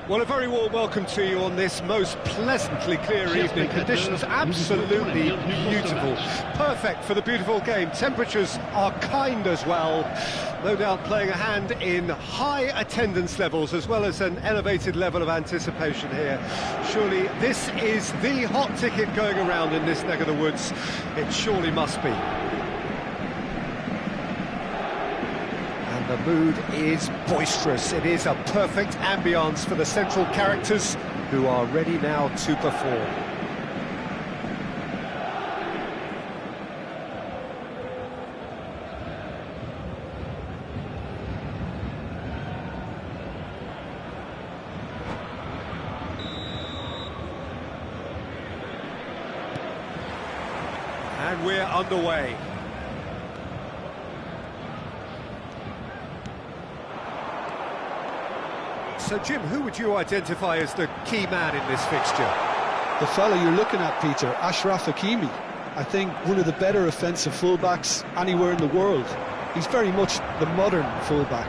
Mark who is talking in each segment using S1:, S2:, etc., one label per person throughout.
S1: Well, a very warm welcome to you on this most pleasantly clear evening. Conditions absolutely beautiful. Perfect for the beautiful game. Temperatures are kind as well. No doubt playing a hand in high attendance levels as well as an elevated level of anticipation here. Surely this is the hot ticket going around in this neck of the woods. It surely must be. The mood is boisterous. It is a perfect ambience for the central characters who are ready now to perform. And we're underway. So, Jim, who would you identify as the key man in this fixture?
S2: The fella you're looking at, Peter, Ashraf Hakimi. I think one of the better offensive fullbacks anywhere in the world. He's very much the modern fullback.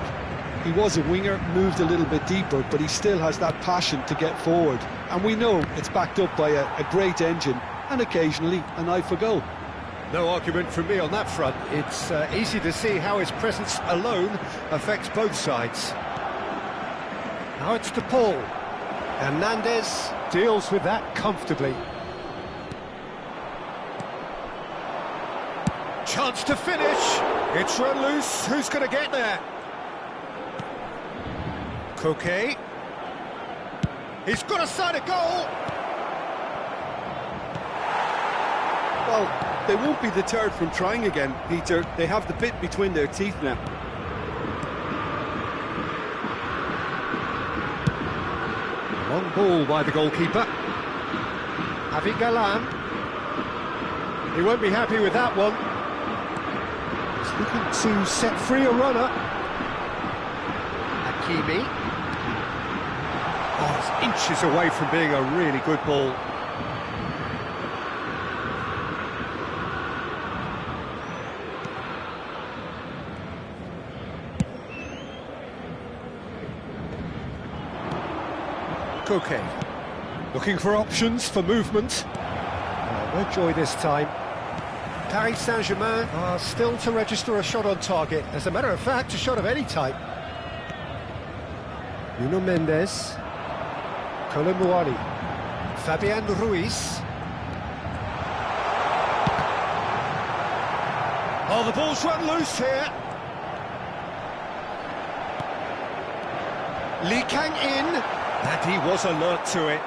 S2: He was a winger, moved a little bit deeper, but he still has that passion to get forward. And we know it's backed up by a great engine and occasionally an eye for goal.
S1: No argument from me on that front. It's easy to see how his presence alone affects both sides. Now it's to Paul. Hernandez deals with that comfortably. Chance to finish. It's run loose. Who's going to get there? Koke. He's got a side of goal.
S2: Well, they won't be deterred from trying again, Peter. They have the bit between their teeth now.
S1: Long ball by the goalkeeper. Javi Galan. He won't be happy with that one. He's looking to set free a runner. Hakimi. Oh, it's inches away from being a really good ball. Koke, looking for options for movement. No joy this time. Paris Saint-Germain are still to register a shot on target. As a matter of fact, a shot of any type. Nuno Mendes. Kolomuani. Fabian Ruiz. Oh, the ball's run loose here. Lee Kang in. And he was alert to it.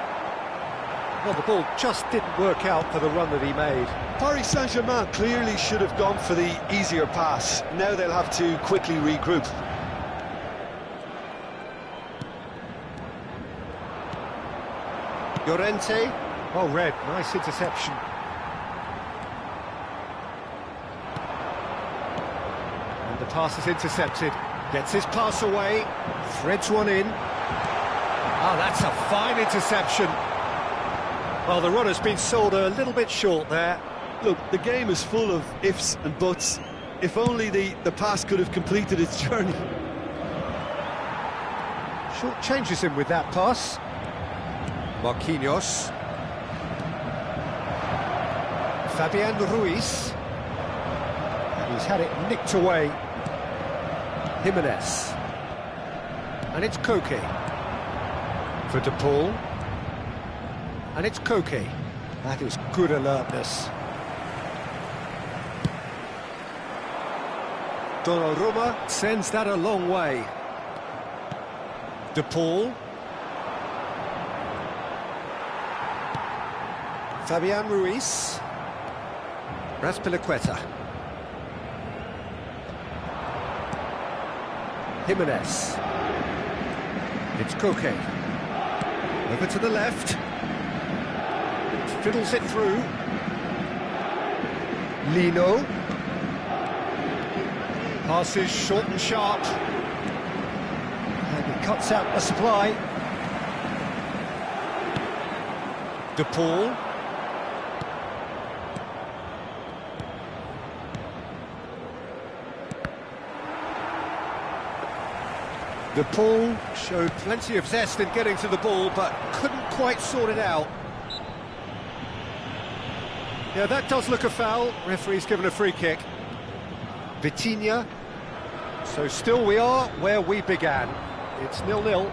S1: Well, the ball just didn't work out for the run that he made.
S2: Paris Saint-Germain clearly should have gone for the easier pass. Now they'll have to quickly regroup.
S1: Llorente. Oh, red. Nice interception. And the pass is intercepted. Gets his pass away. Threads one in. Oh, that's a fine interception. Well, the runner's been sold a little bit short there.
S2: Look, the game is full of ifs and buts. If only the pass could have completed its journey.
S1: Short changes him with that pass. Marquinhos. Fabian Ruiz. And he's had it nicked away. Jimenez. And it's Koke. For De Paul. And it's Koke. That is good alertness. Donnarumma sends that a long way. De Paul. Fabian Ruiz. Pes25. Jimenez. It's Koke. Over to the left. Fiddles it through. Lino. Passes short and sharp. And he cuts out the supply. De Paul. De Paul showed plenty of zest in getting to the ball, but couldn't quite sort it out. Yeah, that does look a foul. Referee's given a free kick. Vitinha. So still we are where we began. It's 0-0.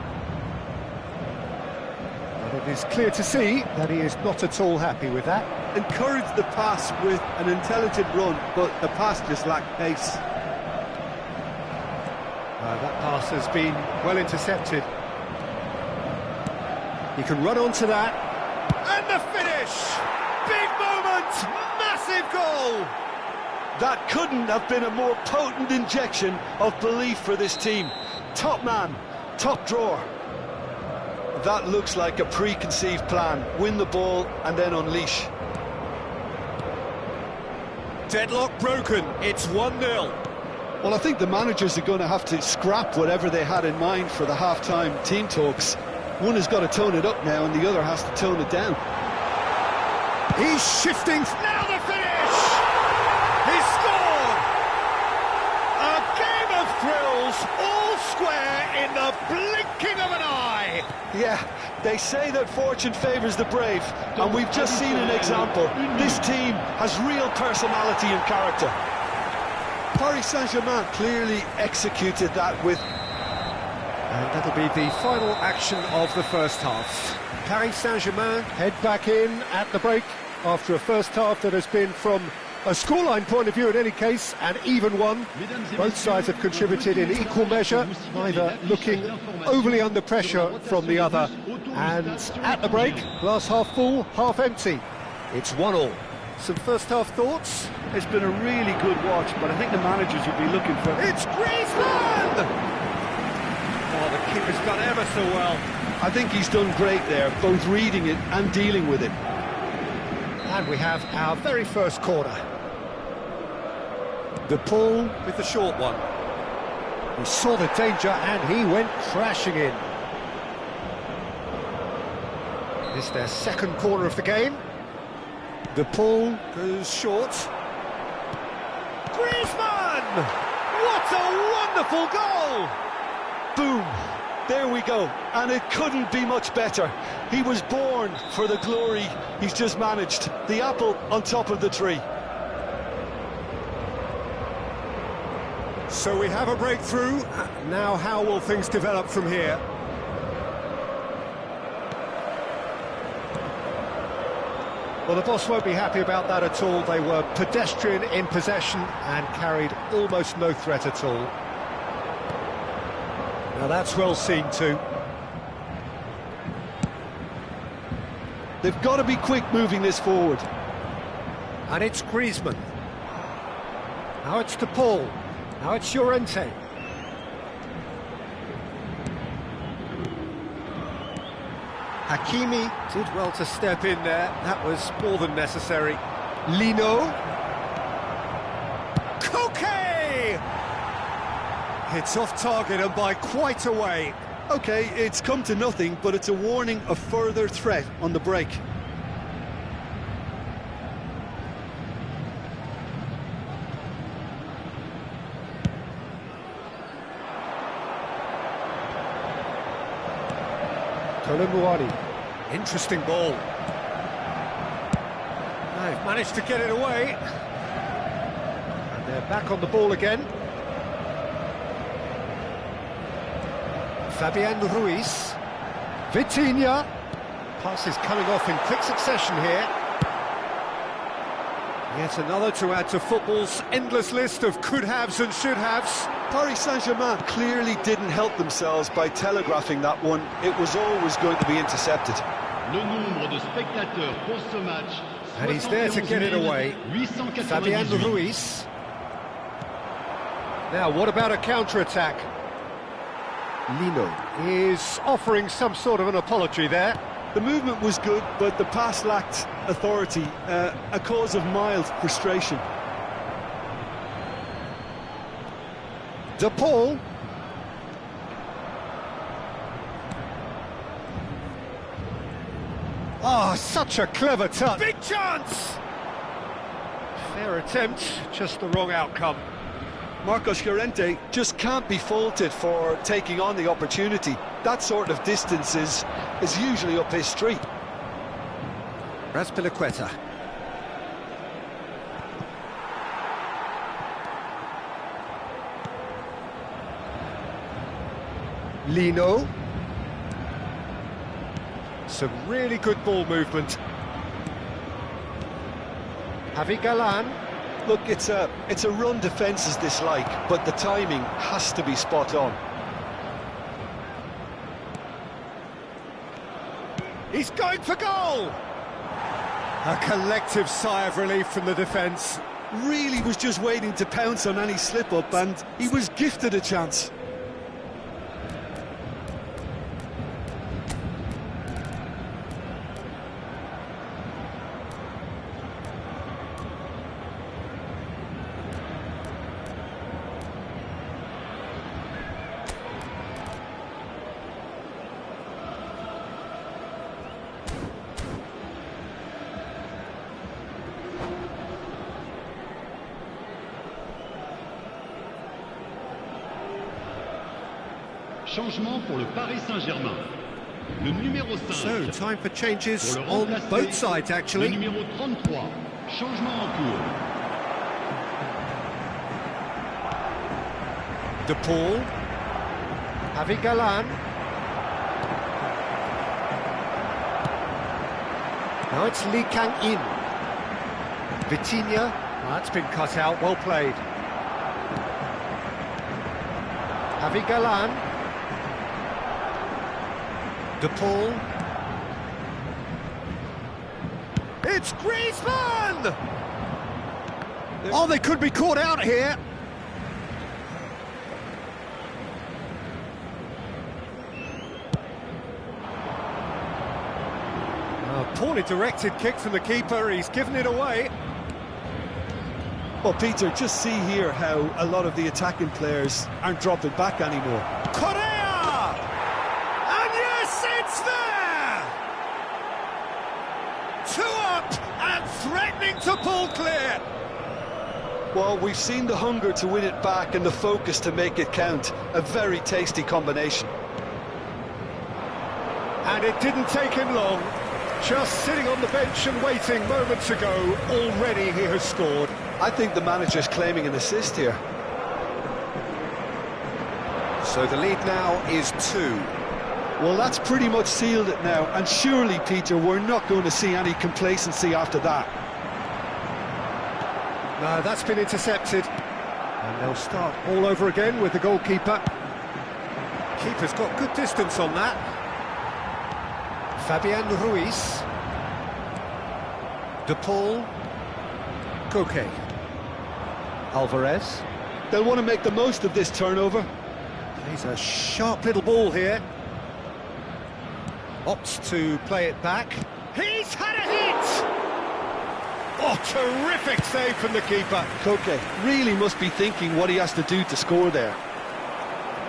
S1: And it is clear to see that he is not at all happy with that.
S2: Encouraged the pass with an intelligent run, but the pass just lacked pace.
S1: That pass has been well intercepted. He can run onto that. And the finish! Big moment! Massive goal!
S2: That couldn't have been a more potent injection of belief for this team. Top man, top drawer. That looks like a preconceived plan. Win the ball and then unleash.
S1: Deadlock broken. It's 1-0.
S2: Well, I think the managers are going to have to scrap whatever they had in mind for the half-time team talks. One has got to tone it up now and the other has to tone it down.
S1: He's shifting. Now the finish! He's scored! A game of thrills, all square in the blinking of an eye.
S2: Yeah, they say that fortune favours the brave, and we've just seen an example. This team has real personality and character. Paris Saint-Germain clearly executed that with...
S1: And that'll be the final action of the first half. Paris Saint-Germain head back in at the break after a first half that has been, from a scoreline point of view in any case, an even one. Both sides have contributed in equal measure, neither looking overly under pressure from the other. And at the break, glass half full, half empty. It's 1-1. Some first half thoughts?
S2: It's been a really good watch, but I think the managers would be looking for...
S1: It's Griezmann! Oh, the keeper's done ever so well.
S2: I think he's done great there, both reading it and dealing with it.
S1: And we have our very first corner. De Paul with the short one. He saw the danger and he went crashing in. It's their second corner of the game. De Paul goes short. Griezmann! What a wonderful goal!
S2: Boom! There we go, and it couldn't be much better. He was born for the glory he's just managed. The apple on top of the tree.
S1: So we have a breakthrough. Now how will things develop from here? Well, the boss won't be happy about that at all. They were pedestrian in possession and carried almost no threat at all. Now that's well seen too.
S2: They've got to be quick moving this forward.
S1: And it's Griezmann. Now it's De Paul. Now it's Llorente. Hakimi did well to step in there. That was more than necessary. Lino. Koke! It's off target and by quite a way.
S2: Okay, it's come to nothing, but it's a warning of further threat on the break.
S1: Colomboani. Interesting ball. They've managed to get it away. And they're back on the ball again. Fabian Ruiz. Vitinha. Passes coming off in quick succession here. Yet another to add to football's endless list of could-haves and should-haves.
S2: Paris Saint-Germain clearly didn't help themselves by telegraphing that one. It was always going to be intercepted.
S3: Le nombre de spectateurs pour ce match.
S1: And he's there to get it away. Fabian Ruiz. Now, what about a counter-attack? Lino is offering some sort of an apology there.
S2: The movement was good, but the pass lacked authority, a cause of mild frustration.
S1: De Paul. Ah, such a clever touch. Big chance! Fair attempt, just the wrong outcome.
S2: Marcos Llorente just can't be faulted for taking on the opportunity. That sort of distance is usually up his street.
S1: Pes25. Lino. Some really good ball movement. Javi Galan.
S2: Look, it's a run defence's dislike, but the timing has to be spot on.
S1: He's going for goal! A collective sigh of relief from the defence.
S2: Really was just waiting to pounce on any slip-up, and he was gifted a chance.
S3: Changement pour le Paris Saint-Germain. Le numéro 5.
S1: So, time for changes on both sides, actually.
S3: Le numéro 33. Changement en cours.
S1: De Paul. Javi Galan. Now it's Lee Kang-in. Vitinha. That's been cut out, well played. Javi Galan. De Paul. It's Griezmann! Oh, they could be caught out here. Poorly directed kick from the keeper, he's given it away.
S2: Well, Peter, just see here how a lot of the attacking players aren't dropping back anymore.
S1: Correa! And yes, it's there! 2 up and threatening to pull clear.
S2: Well, we've seen the hunger to win it back and the focus to make it count. A very tasty combination.
S1: And it didn't take him long. Just sitting on the bench and waiting moments ago, already he has scored.
S2: I think the manager's claiming an assist here.
S1: So the lead now is 2.
S2: Well, that's pretty much sealed it now, and surely, Peter, we're not going to see any complacency after that.
S1: No, that's been intercepted. And they'll start all over again with the goalkeeper. Keeper's got good distance on that. Fabian Ruiz. De Paul. Koke. Alvarez.
S2: They'll want to make the most of this turnover.
S1: He's a sharp little ball here. Opts to play it back. He's had a hit! Oh, terrific save from the keeper.
S2: Koke really must be thinking what he has to do to score there.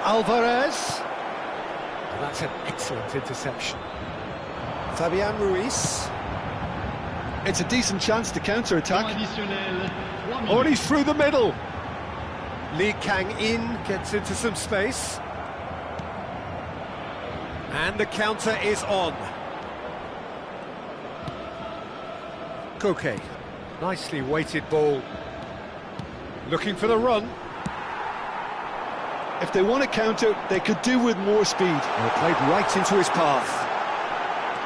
S1: Alvarez. And that's an excellent interception. Fabian Ruiz.
S2: It's a decent chance to counter-attack.
S1: Oh, and he's through the middle. Lee Kang-in gets into some space. And the counter is on. Koke. Nicely weighted ball. Looking for the run.
S2: If they want to counter, they could do with more speed.
S1: Well, played right into his path.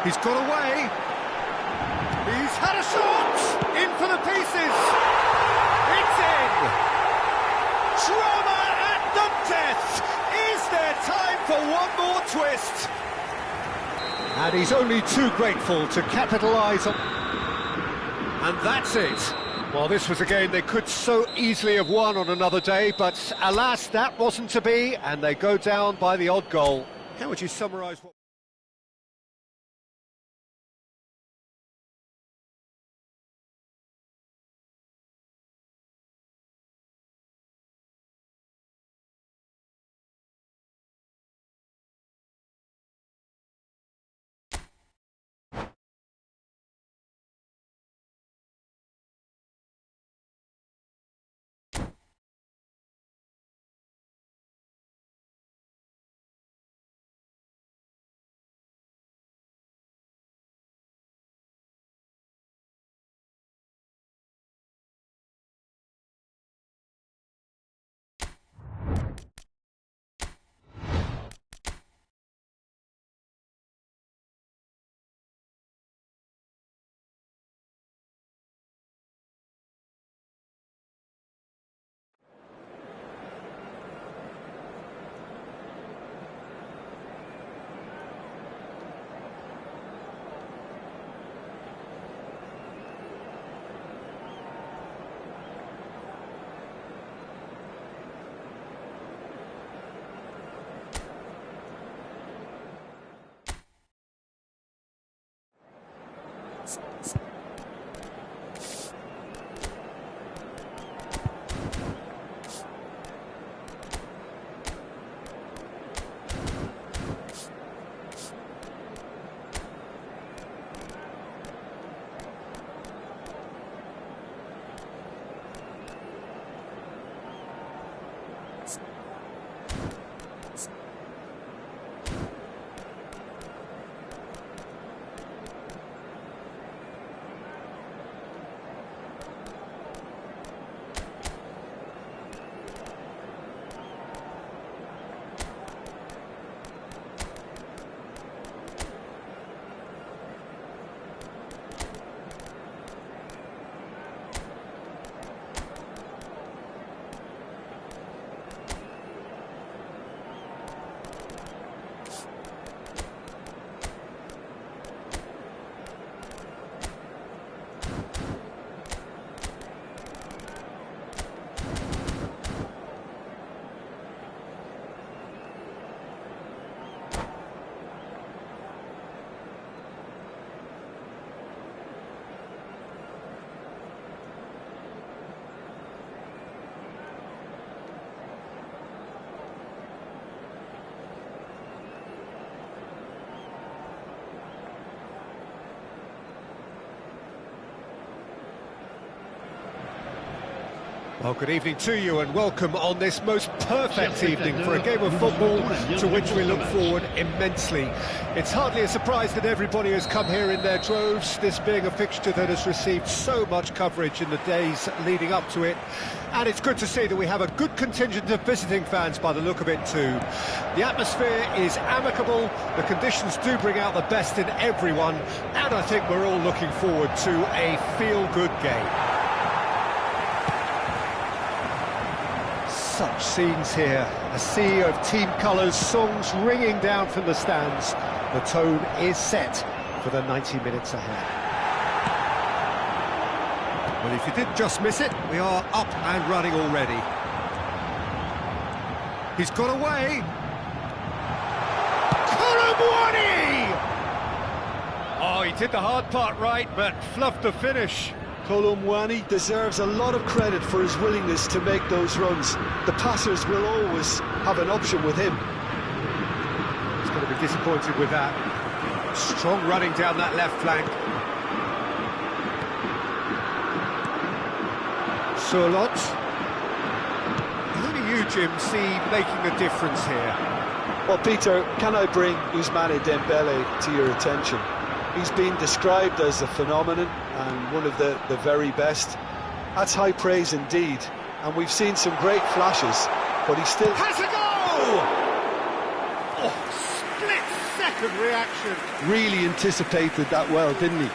S1: He's got away. He's had a shot! In for the pieces! It's in! Drama at the death! Is there time for one more twist? And he's only too grateful to capitalise on... And that's it. Well, this was a game they could so easily have won on another day, but alas, that wasn't to be, and they go down by the odd goal. How would you summarise what... Well, good evening to you and welcome on this most perfect evening for a game of football to which we look forward immensely. It's hardly a surprise that everybody has come here in their droves, this being a fixture that has received so much coverage in the days leading up to it. And it's good to see that we have a good contingent of visiting fans by the look of it too. The atmosphere is amicable, the conditions do bring out the best in everyone, and I think we're all looking forward to a feel-good game. Such scenes here, a sea of team colours, songs ringing down from the stands. The tone is set for the 90 minutes ahead. Well, if you did just miss it, we are up and running already. He's got away. Colomwani! Oh, he did the hard part right, but fluffed the finish.
S2: Colomwani deserves a lot of credit for his willingness to make those runs. The passers will always have an option with him.
S1: He's going to be disappointed with that. Strong running down that left flank. Surlot. Who do you, Jim, see making a difference here?
S2: Well, Peter, can I bring Ousmane Dembele to your attention? He's been described as a phenomenon and one of the very best. That's high praise indeed. And we've seen some great flashes, but he still
S1: has a goal! Oh, split-second reaction.
S2: Really anticipated that well, didn't he?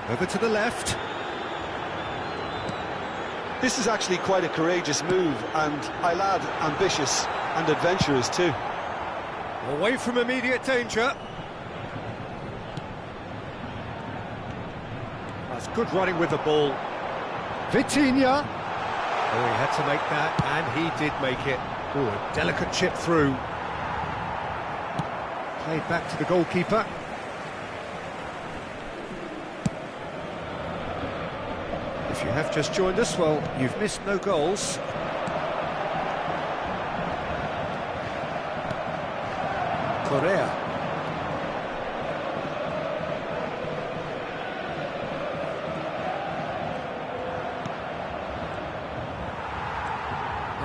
S1: Over to the left.
S2: This is actually quite a courageous move, and I'll add ambitious and adventurous too.
S1: Away from immediate danger. That's good running with the ball. Vitinha. Oh, he had to make that, and he did make it. Oh, a delicate chip through. Played back to the goalkeeper. If you have just joined us, well, you've missed no goals. Correa.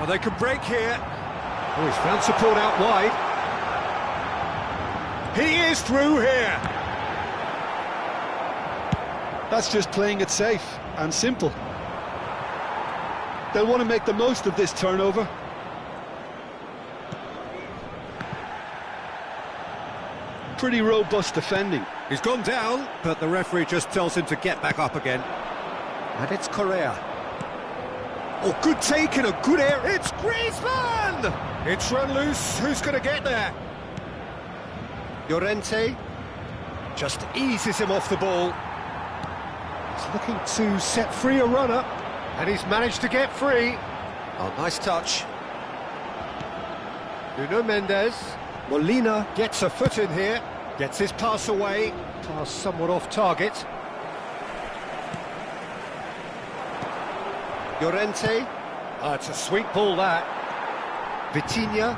S1: Oh, they can break here. Oh, he's found support out wide. He is through here.
S2: That's just playing it safe and simple. They'll want to make the most of this turnover. Pretty robust defending.
S1: He's gone down, but the referee just tells him to get back up again. And it's Correa. Oh, good take in a good area. It's Griezmann! It's run loose. Who's going to get there? Llorente just eases him off the ball. He's looking to set free a runner, and he's managed to get free. Oh, nice touch. Nuno Mendes. Molina gets a foot in here, gets his pass away. Pass somewhat off target. Llorente. Oh, it's a sweet ball, that. Vitinha.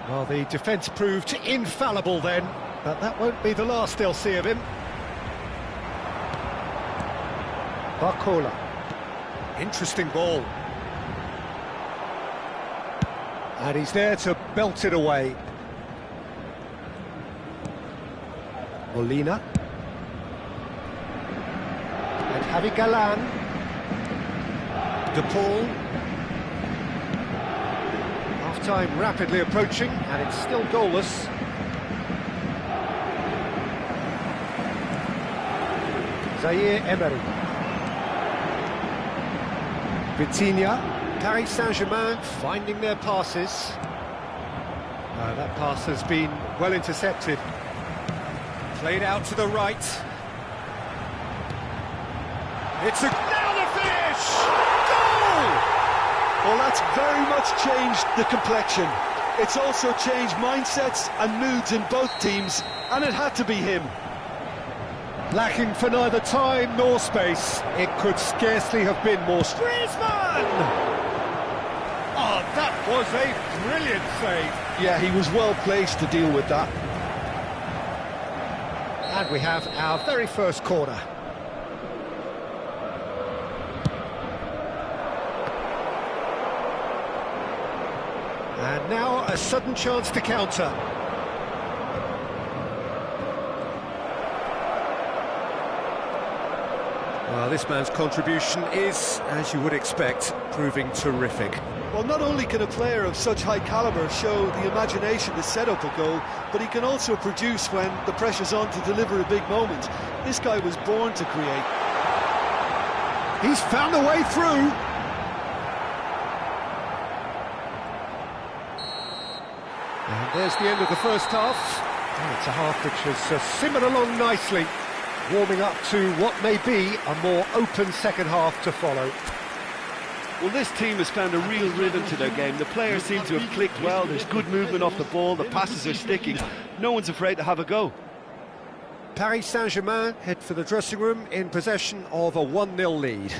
S1: Well, the defence proved infallible then, but that won't be the last they'll see of him. Barcola. Interesting ball. And he's there to belt it away. Molina. And Javi Galan. De Paul. Half-time rapidly approaching, and it's still goalless. Zaire Emery. Vitinha. Paris Saint-Germain finding their passes. That pass has been well intercepted. Played out to the right. It's now the finish! Goal!
S2: Well, that's very much changed the complexion. It's also changed mindsets and moods in both teams, and it had to be him.
S1: Lacking for neither time nor space. It could scarcely have been more. Griezmann! Oh, that was a brilliant save.
S2: Yeah, he was well placed to deal with that.
S1: And we have our very first corner. And now a sudden chance to counter. Well, this man's contribution is, as you would expect, proving terrific.
S2: Well, not only can a player of such high calibre show the imagination to set up a goal, but he can also produce when the pressure's on to deliver a big moment. This guy was born to create.
S1: He's found a way through. And there's the end of the first half. And it's a half which has simmered along nicely, warming up to what may be a more open second half to follow.
S4: Well, this team has found a real rhythm to their game. The players seem to have clicked well. There's good movement off the ball. The passes are sticking. No one's afraid to have a go.
S1: Paris Saint-Germain head for the dressing room in possession of a 1-0 lead.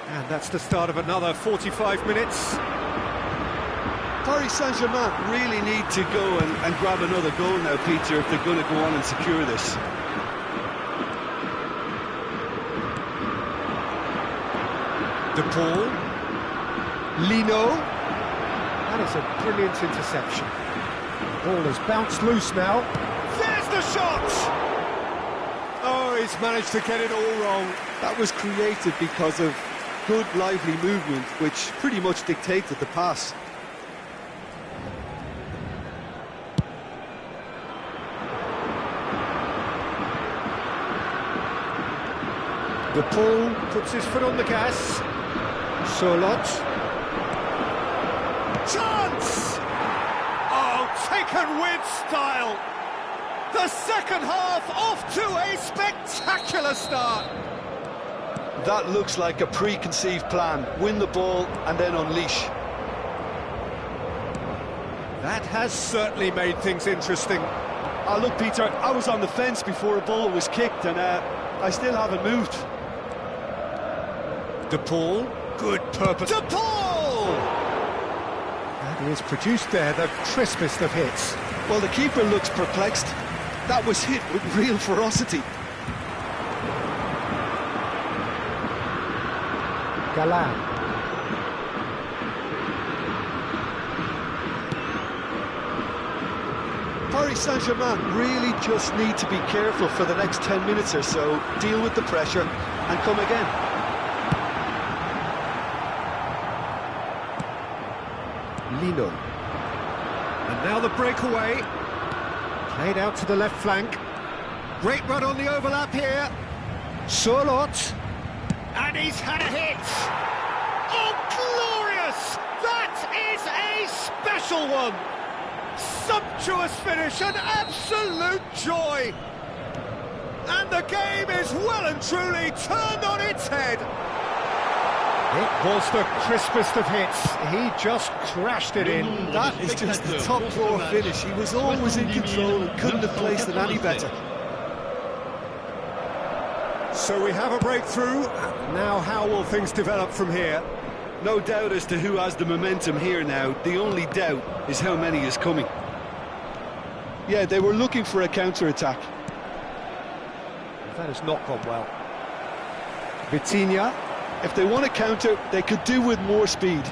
S1: And that's the start of another 45 minutes.
S2: Paris Saint-Germain really need to go and grab another goal now, Peter, if they're going to go on and secure this.
S1: De Paul. Lino. That is a brilliant interception. Ball has bounced loose now. There's the shot! Oh, he's managed to get it all wrong.
S2: That was created because of good, lively movement, which pretty much dictated the pass.
S1: De Paul puts his foot on the gas. Surlot. Chance! Oh, taken with style. The second half off to a spectacular start.
S2: That looks like a preconceived plan. Win the ball and then unleash.
S1: That has certainly made things interesting.
S2: Oh, look, Peter, I was on the fence before a ball was kicked and I still haven't moved.
S1: De Paul, good purpose. De Paul! And he has produced there the crispest of hits.
S2: Well, the keeper looks perplexed. That was hit with real ferocity.
S1: Galan.
S2: Paris Saint-Germain really just need to be careful for the next 10 minutes or so, deal with the pressure and come again.
S1: Lino. And now the breakaway. Played out to the left flank. Great run on the overlap here. Surlot. And he's had a hit. Oh, glorious! That is a special one. Sumptuous finish, an absolute joy. And the game is well and truly turned on its head. It was the crispest of hits. He just crashed it in.
S2: That is just the top drawer finish. He was always in control and couldn't have placed it any better.
S1: So we have a breakthrough. Now how will things develop from here?
S4: No doubt as to who has the momentum here now. The only doubt is how many is coming.
S2: Yeah, they were looking for a counter-attack.
S1: That has not gone well. Vitinha.
S2: If they want to counter, they could do with more speed.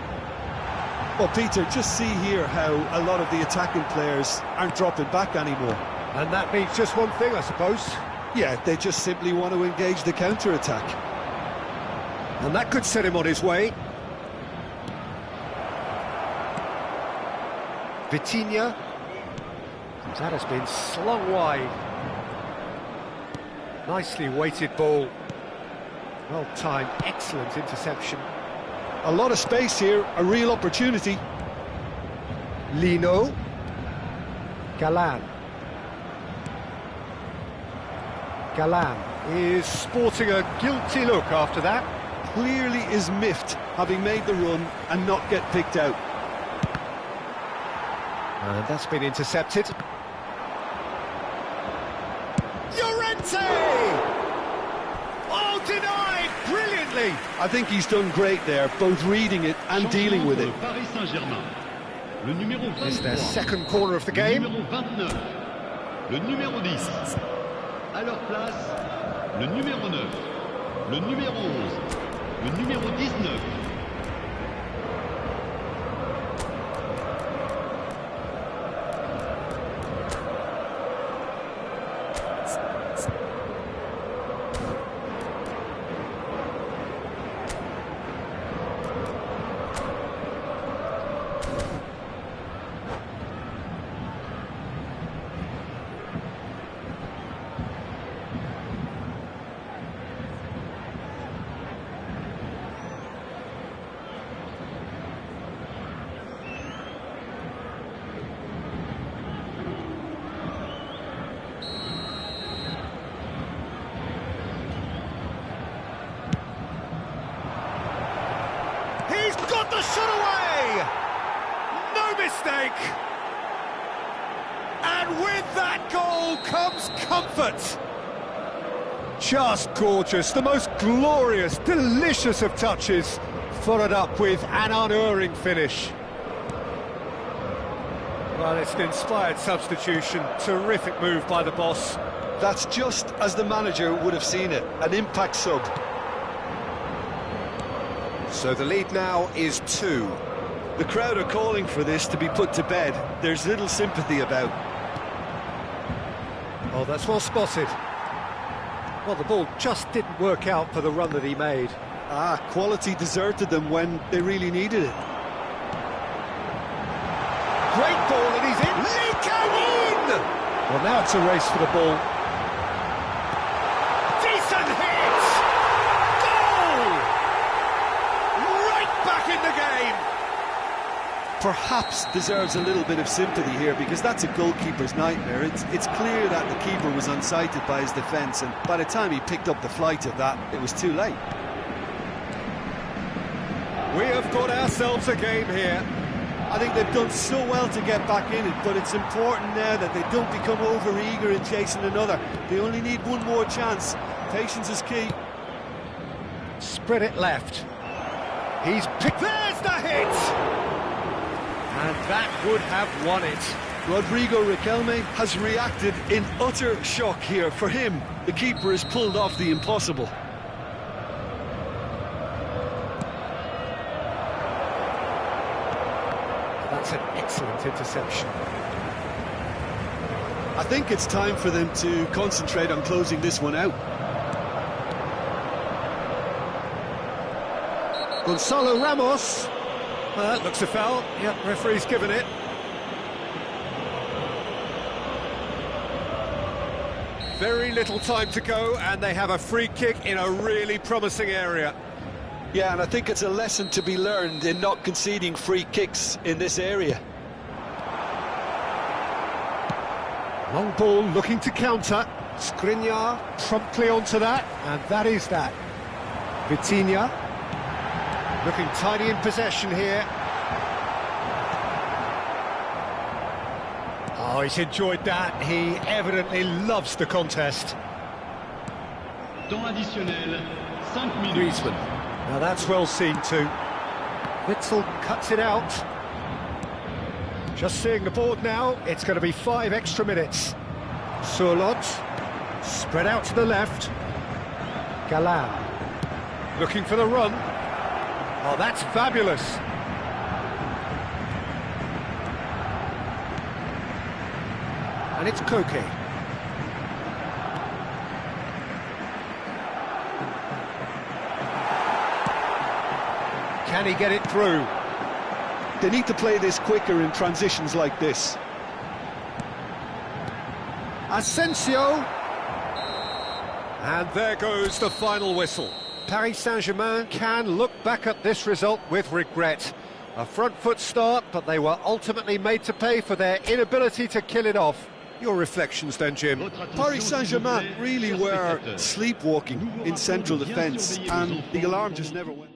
S2: Well, Peter, just see here how a lot of the attacking players aren't dropping back anymore.
S1: And that means just one thing, I suppose.
S2: Yeah, they just simply want to engage the counter-attack.
S1: And that could set him on his way. Vitinha. That has been slung wide. Nicely weighted ball. Well timed, excellent interception.
S2: A lot of space here, a real opportunity.
S1: Lino. Galan. Galan is sporting a guilty look after that.
S2: Clearly is miffed, having made the run and not get picked out.
S1: And that's been intercepted. Llorente! Oh, denied brilliantly!
S2: I think he's done great there, both reading it and dealing with it.
S3: Paris Saint-Germain. Le numéro 23.
S1: It's their second corner of the game.
S3: Le numéro 29. Le numéro 10. À leur place, le numéro 9. Le numéro 11. Le numéro 19.
S1: He's got the shot away! No mistake! And with that goal comes comfort! Just gorgeous, the most glorious, delicious of touches, followed up with an unerring finish. Well, it's an inspired substitution, terrific move by the boss.
S2: That's just as the manager would have seen it, an impact sub.
S1: So the lead now is 2.
S4: The crowd are calling for this to be put to bed. There's little sympathy about.
S1: Oh, that's well spotted. Well, the ball just didn't work out for the run that he made.
S2: Quality deserted them when they really needed it.
S1: Great ball, and he's in. Lee in! Well, now it's a race for the ball. Decent hit! Goal! Right back in the game!
S2: Perhaps deserves a little bit of sympathy here, because that's a goalkeeper's nightmare. It's clear that the keeper was unsighted by his defence, and by the time he picked up the flight of that, it was too late.
S1: We have got ourselves a game here.
S2: I think they've done so well to get back in it, but it's important now that they don't become over-eager in chasing another. They only need one more chance. Patience is key.
S1: Spread it left. He's picked. There's the hit! And that would have won it.
S2: Rodrigo Riquelme has reacted in utter shock here. For him, the keeper has pulled off the impossible.
S1: That's an excellent interception.
S2: I think it's time for them to concentrate on closing this one out.
S1: Gonzalo Ramos. That looks a foul. Yep, referee's given it. Very little time to go, and they have a free kick in a really promising area.
S2: Yeah, and I think it's a lesson to be learned in not conceding free kicks in this area.
S1: Long ball looking to counter. Skriniar promptly onto that, and that is that. Vitinha looking tidy in possession here. Oh, he's enjoyed that. He evidently loves the contest.
S3: Temps additionnel, 5 minutes.
S1: Griezmann. Now that's well seen too. Witzel cuts it out. Just seeing the board now, it's going to be 5 extra minutes. Surlot, spread out to the left. Galan, looking for the run. Oh, that's fabulous. And it's Koke. Can he get it through?
S2: They need to play this quicker in transitions like this.
S1: Asensio. And there goes the final whistle. Paris Saint-Germain can look back at this result with regret. A front foot start, but they were ultimately made to pay for their inability to kill it off. Your reflections then, Jim?
S2: Paris Saint-Germain really were sleepwalking in central defence, and the alarm just never went.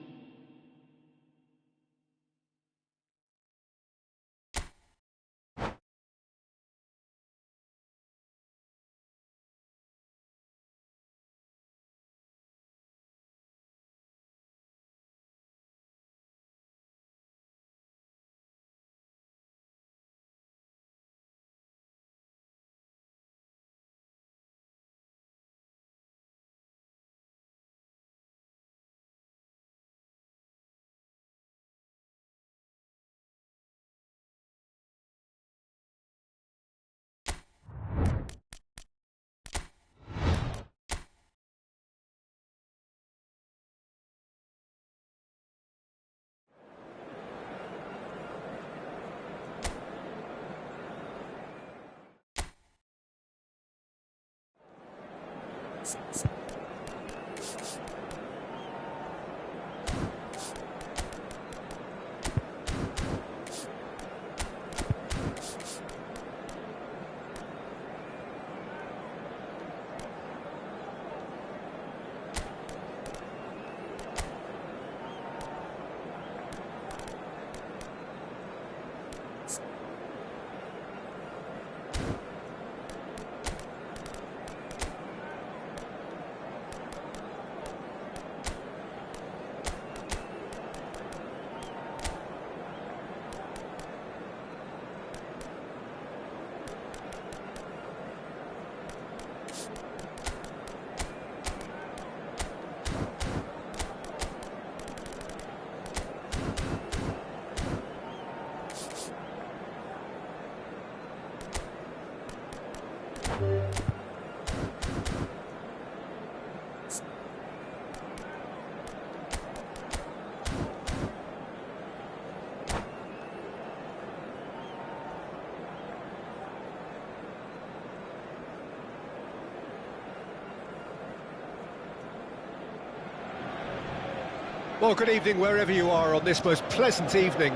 S1: Well, good evening wherever you are on this most pleasant evening.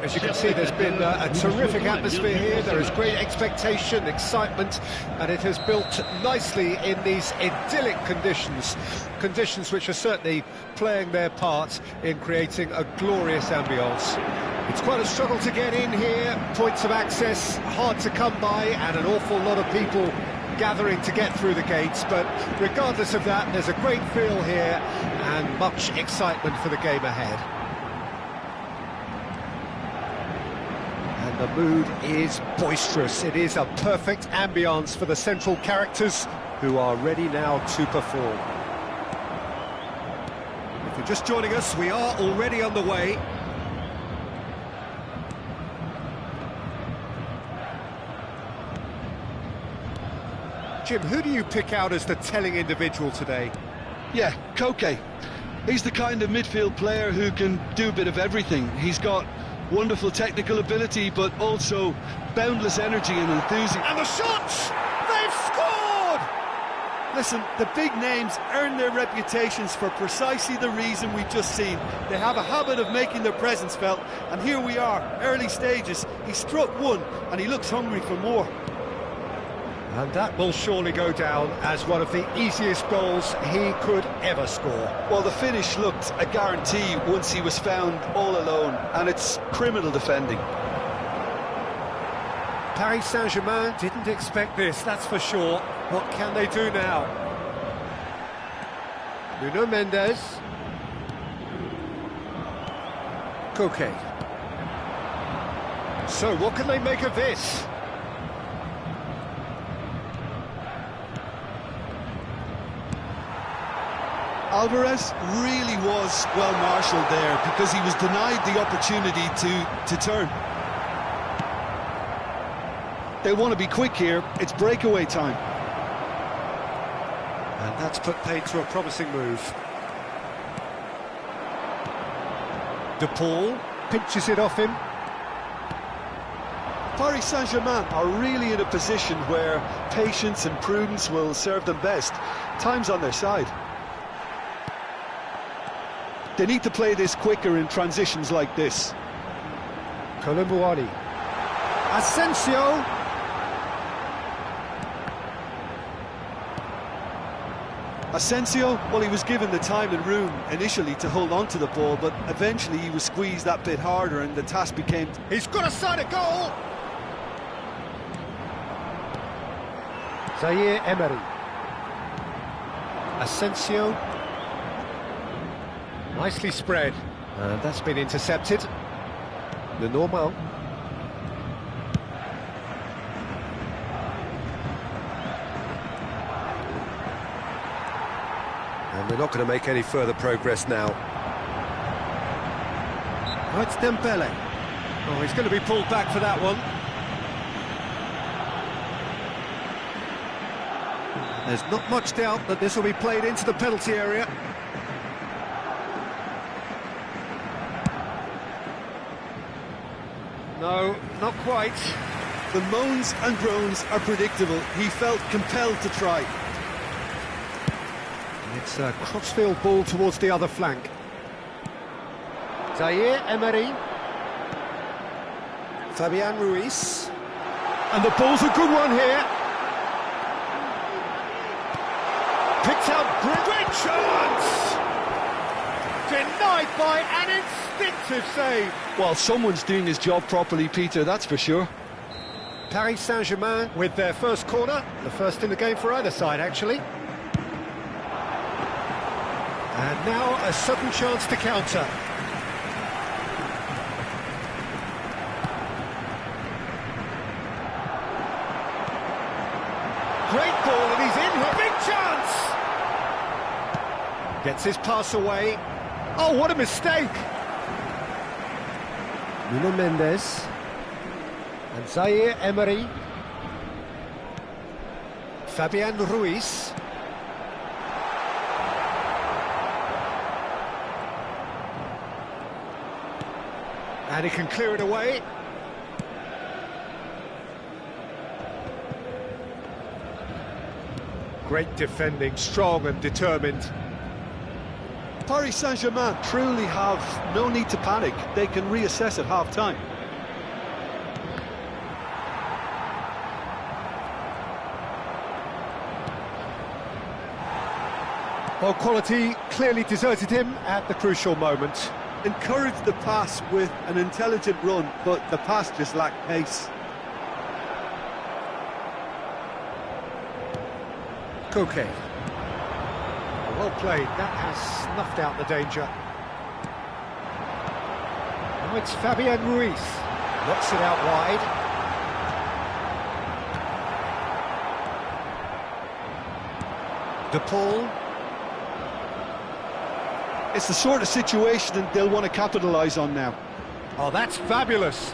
S1: As you can see, there's been a terrific atmosphere here. There is great expectation, excitement, and it has built nicely in these idyllic conditions. Conditions which are certainly playing their part in creating a glorious ambience. It's quite a struggle to get in here, points of access hard to come by, and an awful lot of people gathering to get through the gates, but regardless of that, there's a great feel here and much excitement for the game ahead. And the mood is boisterous. It is a perfect ambience for the central characters who are ready now to perform. If you're just joining us, we are already on the way. Jim, who do you pick out as the telling individual today?
S2: Yeah, Koke. He's the kind of midfield player who can do a bit of everything. He's got wonderful technical ability, but also boundless energy and enthusiasm.
S1: And the shots! They've scored!
S4: Listen, the big names earn their reputations for precisely the reason we've just seen. They have a habit of making their presence felt, and here we are, early stages. He struck one, and he looks hungry for more.
S1: And that will surely go down as one of the easiest goals he could ever score.
S2: Well, the finish looked a guarantee once he was found all alone, and it's criminal defending.
S1: Paris Saint-Germain didn't expect this, that's for sure. What can they do now? Nuno Mendes. Koke. So, what can they make of this?
S2: Alvarez really was well marshalled there because he was denied the opportunity to turn. They want to be quick here, it's breakaway time.
S1: And that's put paid to a promising move. De Paul pinches it off him.
S2: Paris Saint-Germain are really in a position where patience and prudence will serve them best. Time's on their side. They need to play this quicker in transitions like this.
S1: Colomboani. Asensio.
S2: Asensio, well, he was given the time and room initially to hold on to the ball, but eventually he was squeezed that bit harder and the task became...
S1: He's got a side of goal! Zaire Emery. Asensio. Nicely spread. And that's been intercepted. Le Normal. And they're not going to make any further progress now. Oh, it's Dembele. Oh, he's going to be pulled back for that one. There's not much doubt that this will be played into the penalty area. No, not quite.
S2: The moans and groans are predictable. He felt compelled to try.
S1: It's a crossfield ball towards the other flank. Zaire Emery. Fabian Ruiz. And the ball's a good one here. Picked out, great chance! Denied by an instinctive save.
S2: Well, someone's doing his job properly, Peter, that's for sure.
S1: Paris Saint-Germain with their first corner, the first in the game for either side, actually. And now a sudden chance to counter. Great ball, and he's in here. Big chance! Gets his pass away. Oh, what a mistake! Nuno Mendes. And Zaire Emery. Fabian Ruiz. And he can clear it away. Great defending, strong and determined.
S2: Paris Saint-Germain truly have no need to panic. They can reassess at half-time.
S1: Well, quality clearly deserted him at the crucial moment.
S4: Encouraged the pass with an intelligent run, but the pass just lacked pace.
S1: Koke. Well played, that has snuffed out the danger. Now it's Fabian Ruiz. Knocks it out wide. De Paul.
S2: It's the sort of situation that they'll want to capitalise on now.
S1: Oh, that's fabulous.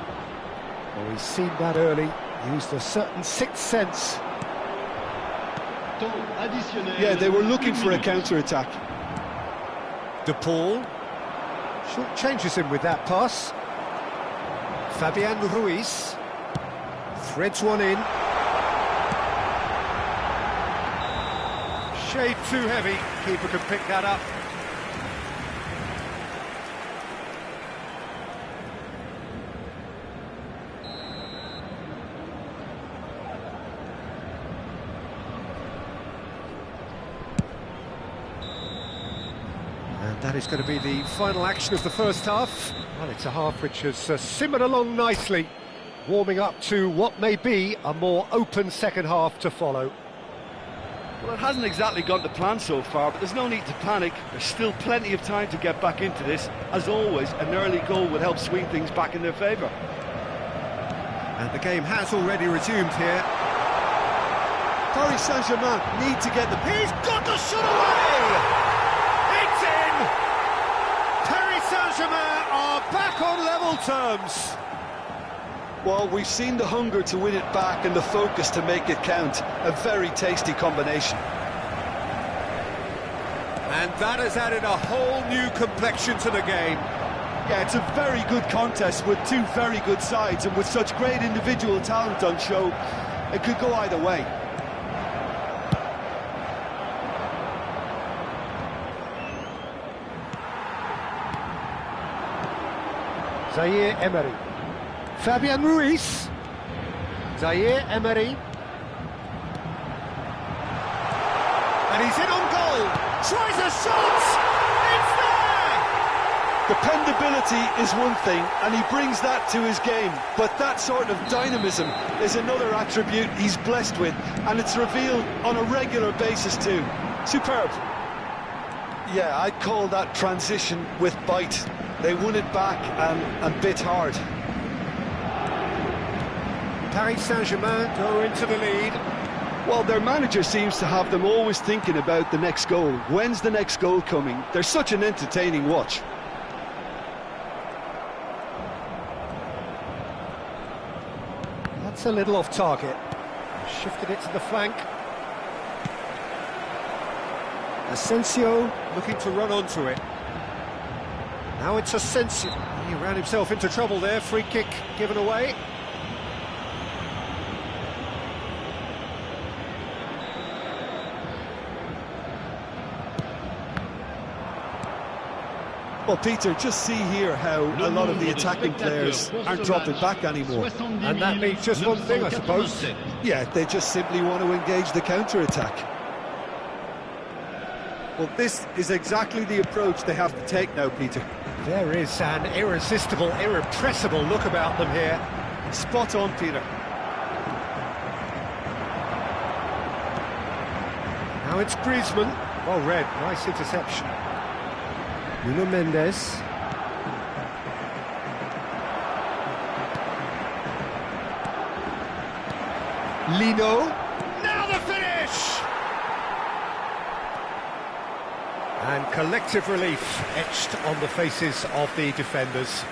S1: Oh, he's seen that early. Used a certain sixth sense.
S2: Yeah, they were looking for a counter-attack.
S1: De Paul. Short changes him with that pass. Fabian Ruiz. Threads one in. Shade too heavy. Keeper could pick that up. That is going to be the final action of the first half. Well, it's a half which has simmered along nicely, warming up to what may be a more open second half to follow.
S4: Well, it hasn't exactly gone to plan so far, but there's no need to panic. There's still plenty of time to get back into this. As always, an early goal would help swing things back in their favour.
S1: And the game has already resumed here.
S2: Paris Saint-Germain need to get the...
S1: He's got the shot away! It's in! Paris Saint-Germain are back on level terms.
S2: Well, we've seen the hunger to win it back and the focus to make it count. A very tasty combination.
S1: And that has added a whole new complexion to the game.
S4: Yeah, it's a very good contest with two very good sides, and with such great individual talent on show, it could go either way.
S1: Zaire Emery. Fabian Ruiz. Zaire Emery. And he's in on goal. Tries a shot. It's there!
S2: Dependability is one thing, and he brings that to his game. But that sort of dynamism is another attribute he's blessed with, and it's revealed on a regular basis too. Superb. Yeah, I'd call that transition with bite. They won it back and bit hard.
S1: Paris Saint-Germain go into the lead.
S2: Well, their manager seems to have them always thinking about the next goal. When's the next goal coming? They're such an entertaining watch.
S1: That's a little off target. Shifted it to the flank. Asensio looking to run onto it. Now it's Asensio. He ran himself into trouble there. Free kick given away.
S2: Well, Peter, just see here how a lot of the attacking players aren't dropping back anymore.
S1: And that means just one thing, I suppose.
S2: Yeah, they just simply want to engage the counter-attack.
S4: Well, this is exactly the approach they have to take now, Peter.
S1: There is an irresistible, irrepressible look about them here.
S4: Spot on, Peter.
S1: Now it's Griezmann. Well read, nice interception. Nuno Mendes. Lino. Now the finish! And collective relief etched on the faces of the defenders.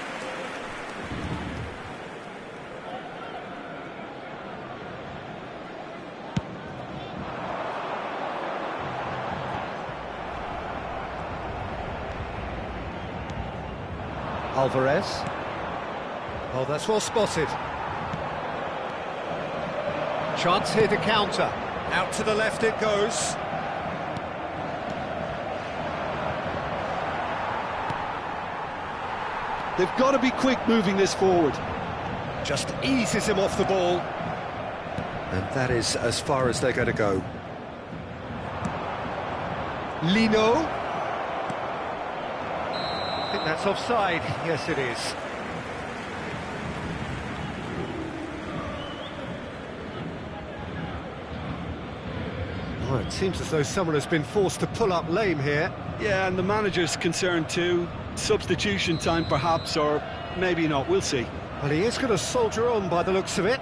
S1: Alvarez. Oh, that's well spotted. Chance here to counter. Out to the left it goes.
S2: They've got to be quick moving this forward.
S1: Just eases him off the ball. And that is as far as they're going to go. Lino. I think that's offside. Yes, it is. Oh, it seems as though someone has been forced to pull up lame here.
S2: Yeah, and the manager's concerned too. Substitution time perhaps, or maybe not, we'll see.
S1: Well, he is going to soldier on by the looks of it.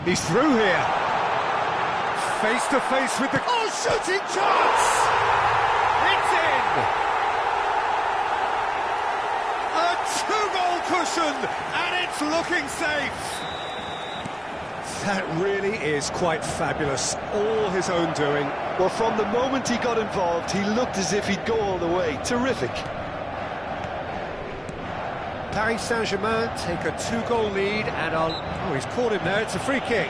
S1: He's through here. Face to face with the... Oh, shooting chance! It's in! A two-goal cushion, and it's looking safe. That really is quite fabulous. All his own doing.
S2: Well, from the moment he got involved, he looked as if he'd go all the way. Terrific.
S1: Paris Saint-Germain take a two-goal lead, and oh, he's caught him there. It's a free kick.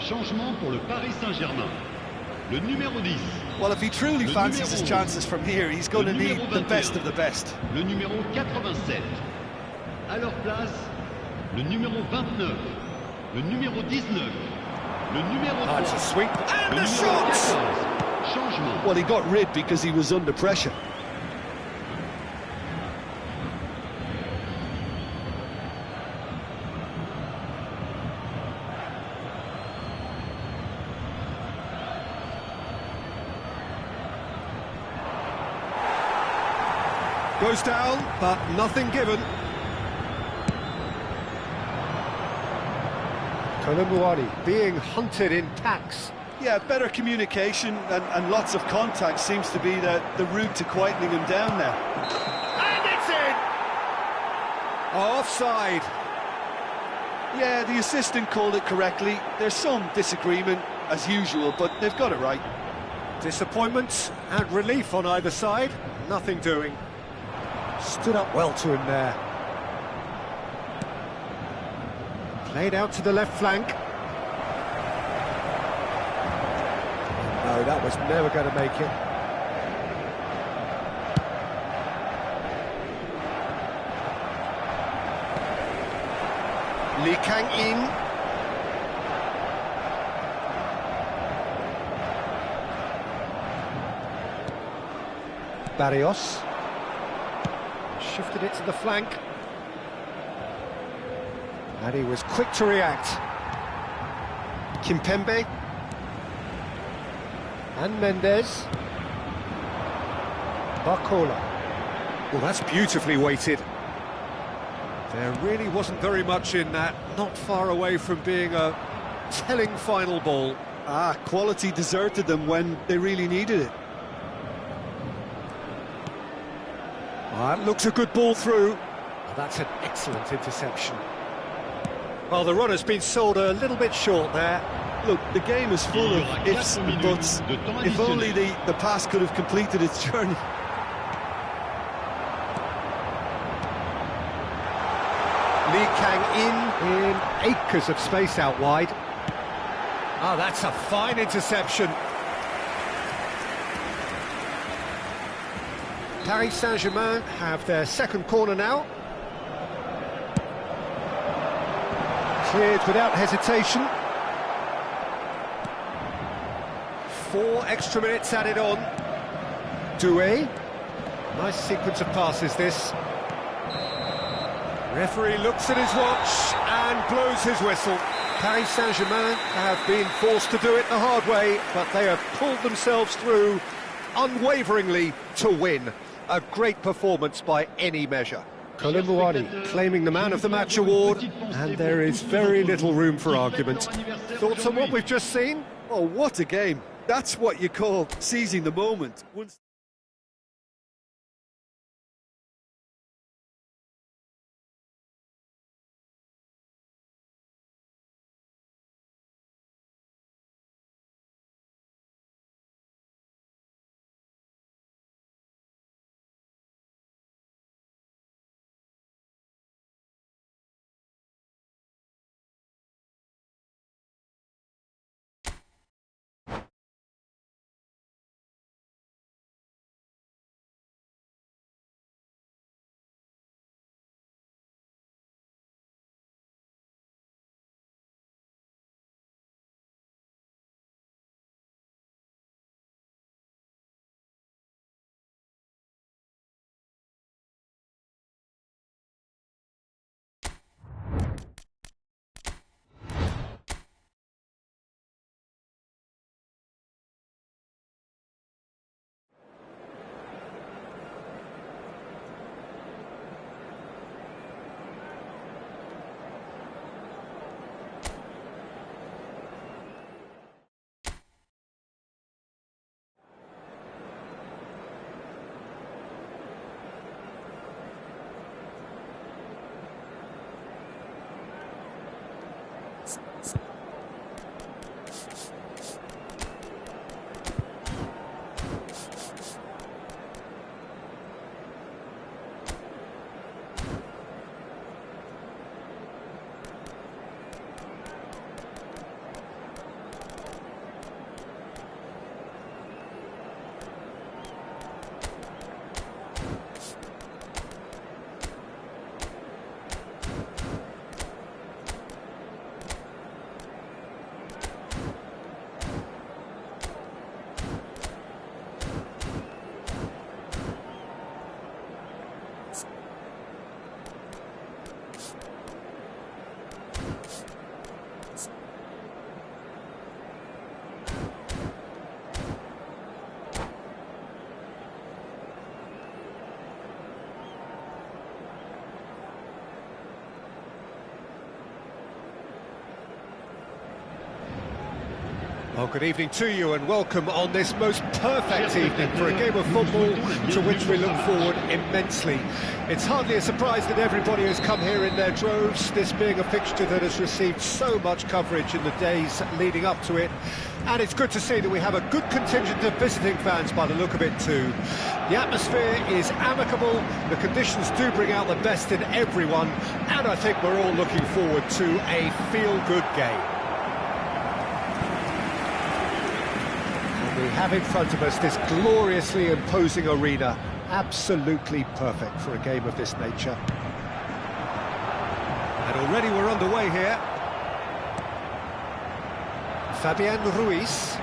S3: Changement pour le Paris Saint-Germain. Le numéro 10.
S4: Well, if he truly fancies his chances from here, he's going to need the best of the best.
S3: Le numéro 87. À leur place, le numéro 29. Le numéro 19. Le numéro 3.
S1: That's a sweep. And
S3: le
S1: the
S3: numéro
S1: shots!
S3: 14. Changement.
S2: Well, he got rid because he was under pressure.
S1: Goes down, but nothing given. Kolomuani being hunted in packs.
S4: Yeah, better communication and lots of contact seems to be the route to quietening him down now.
S1: And it's in! Offside.
S4: Yeah, the assistant called it correctly. There's some disagreement, as usual, but they've got it right.
S1: Disappointment and relief on either side. Nothing doing. Stood up well to him there. Played out to the left flank. No, that was never going to make it. Lee Kang-in. Barrios. Shifted it to the flank. And he was quick to react. Kimpembe. And Mendes. Barcola. Well, that's beautifully weighted. There really wasn't very much in that. Not far away from being a telling final ball.
S2: Ah, quality deserted them when they really needed it.
S1: That looks a good ball through. Oh, that's an excellent interception. Well, the runner's been sold a little bit short there.
S2: Look, the game is full of ifs and buts. If only the pass could have completed its journey.
S1: Lee Kang-in acres of space out wide. Oh, that's a fine interception. Paris Saint-Germain have their second corner now. Cleared without hesitation. 4 extra minutes added on. Doué. Nice sequence of passes, this. Referee looks at his watch and blows his whistle. Paris Saint-Germain have been forced to do it the hard way, but they have pulled themselves through unwaveringly to win. A great performance by any measure. Koulibaly claiming the Man of the Match award, and there is very little room for argument. Thoughts on what we've just seen?
S4: Oh, what a game. That's what you call seizing the moment.
S1: Well, good evening to you and welcome on this most perfect evening for a game of football to which we look forward immensely. It's hardly a surprise that everybody has come here in their droves, this being a fixture that has received so much coverage in the days leading up to it. And it's good to see that we have a good contingent of visiting fans by the look of it too. The atmosphere is amicable, the conditions do bring out the best in everyone, and I think we're all looking forward to a feel-good game. We have in front of us this gloriously imposing arena, absolutely perfect for a game of this nature. And already we're underway here. Fabian Ruiz.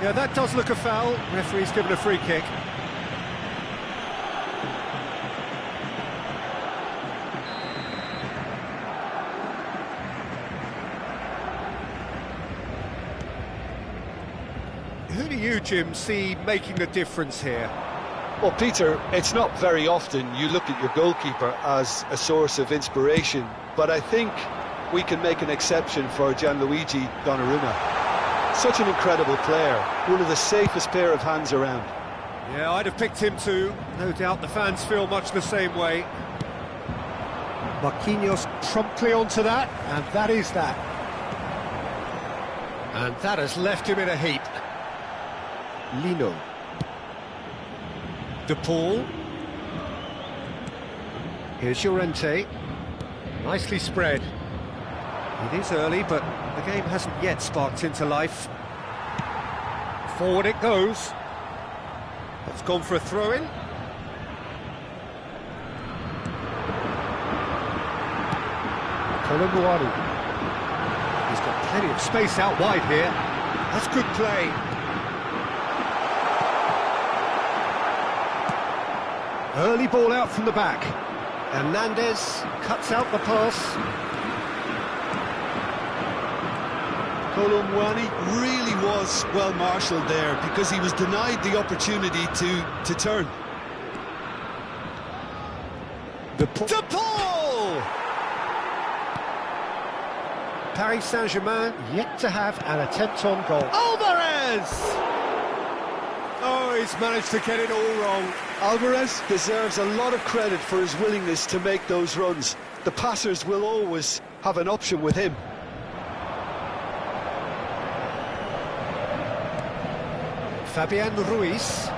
S1: Yeah, that does look a foul. Referee's given a free kick. Who do you, Jim, see making the difference here?
S2: Well, Peter, it's not very often you look at your goalkeeper as a source of inspiration, but I think we can make an exception for Gianluigi Donnarumma. Such an incredible player, one of the safest pair of hands around.
S1: Yeah, I'd have picked him too. No doubt the fans feel much the same way. Marquinhos promptly onto that, and that is that. And that has left him in a heap. Lino. De Paul. Here's Llorente. Nicely spread. It is early, but the game hasn't yet sparked into life. Forward it goes. That's gone for a throw-in. Colomboani. He's got plenty of space out wide here. That's good play. Early ball out from the back. Hernandez cuts out the pass.
S4: Colomboani really was well marshalled there because he was denied the opportunity to turn.
S1: De Paul! Paris Saint-Germain yet to have an attempt on goal. Alvarez! Oh, he's managed to get it all wrong.
S2: Alvarez deserves a lot of credit for his willingness to make those runs. The passers will always have an option with him.
S1: Fabian Ruiz.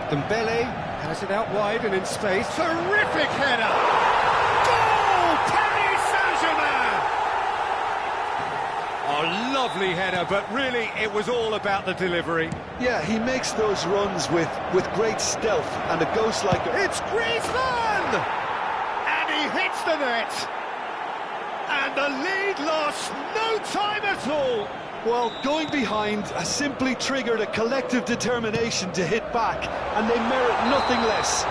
S1: Dembele has it out wide and in space. Terrific header! Goal! Paris Saint-Germain! Oh, lovely header, but really it was all about the delivery.
S2: Yeah, he makes those runs with great stealth, and it goes like
S1: It's Griezmann! And he hits the net! And the lead lost no time at all!
S2: Well, going behind has simply triggered a collective determination to hit back, and they merit nothing less.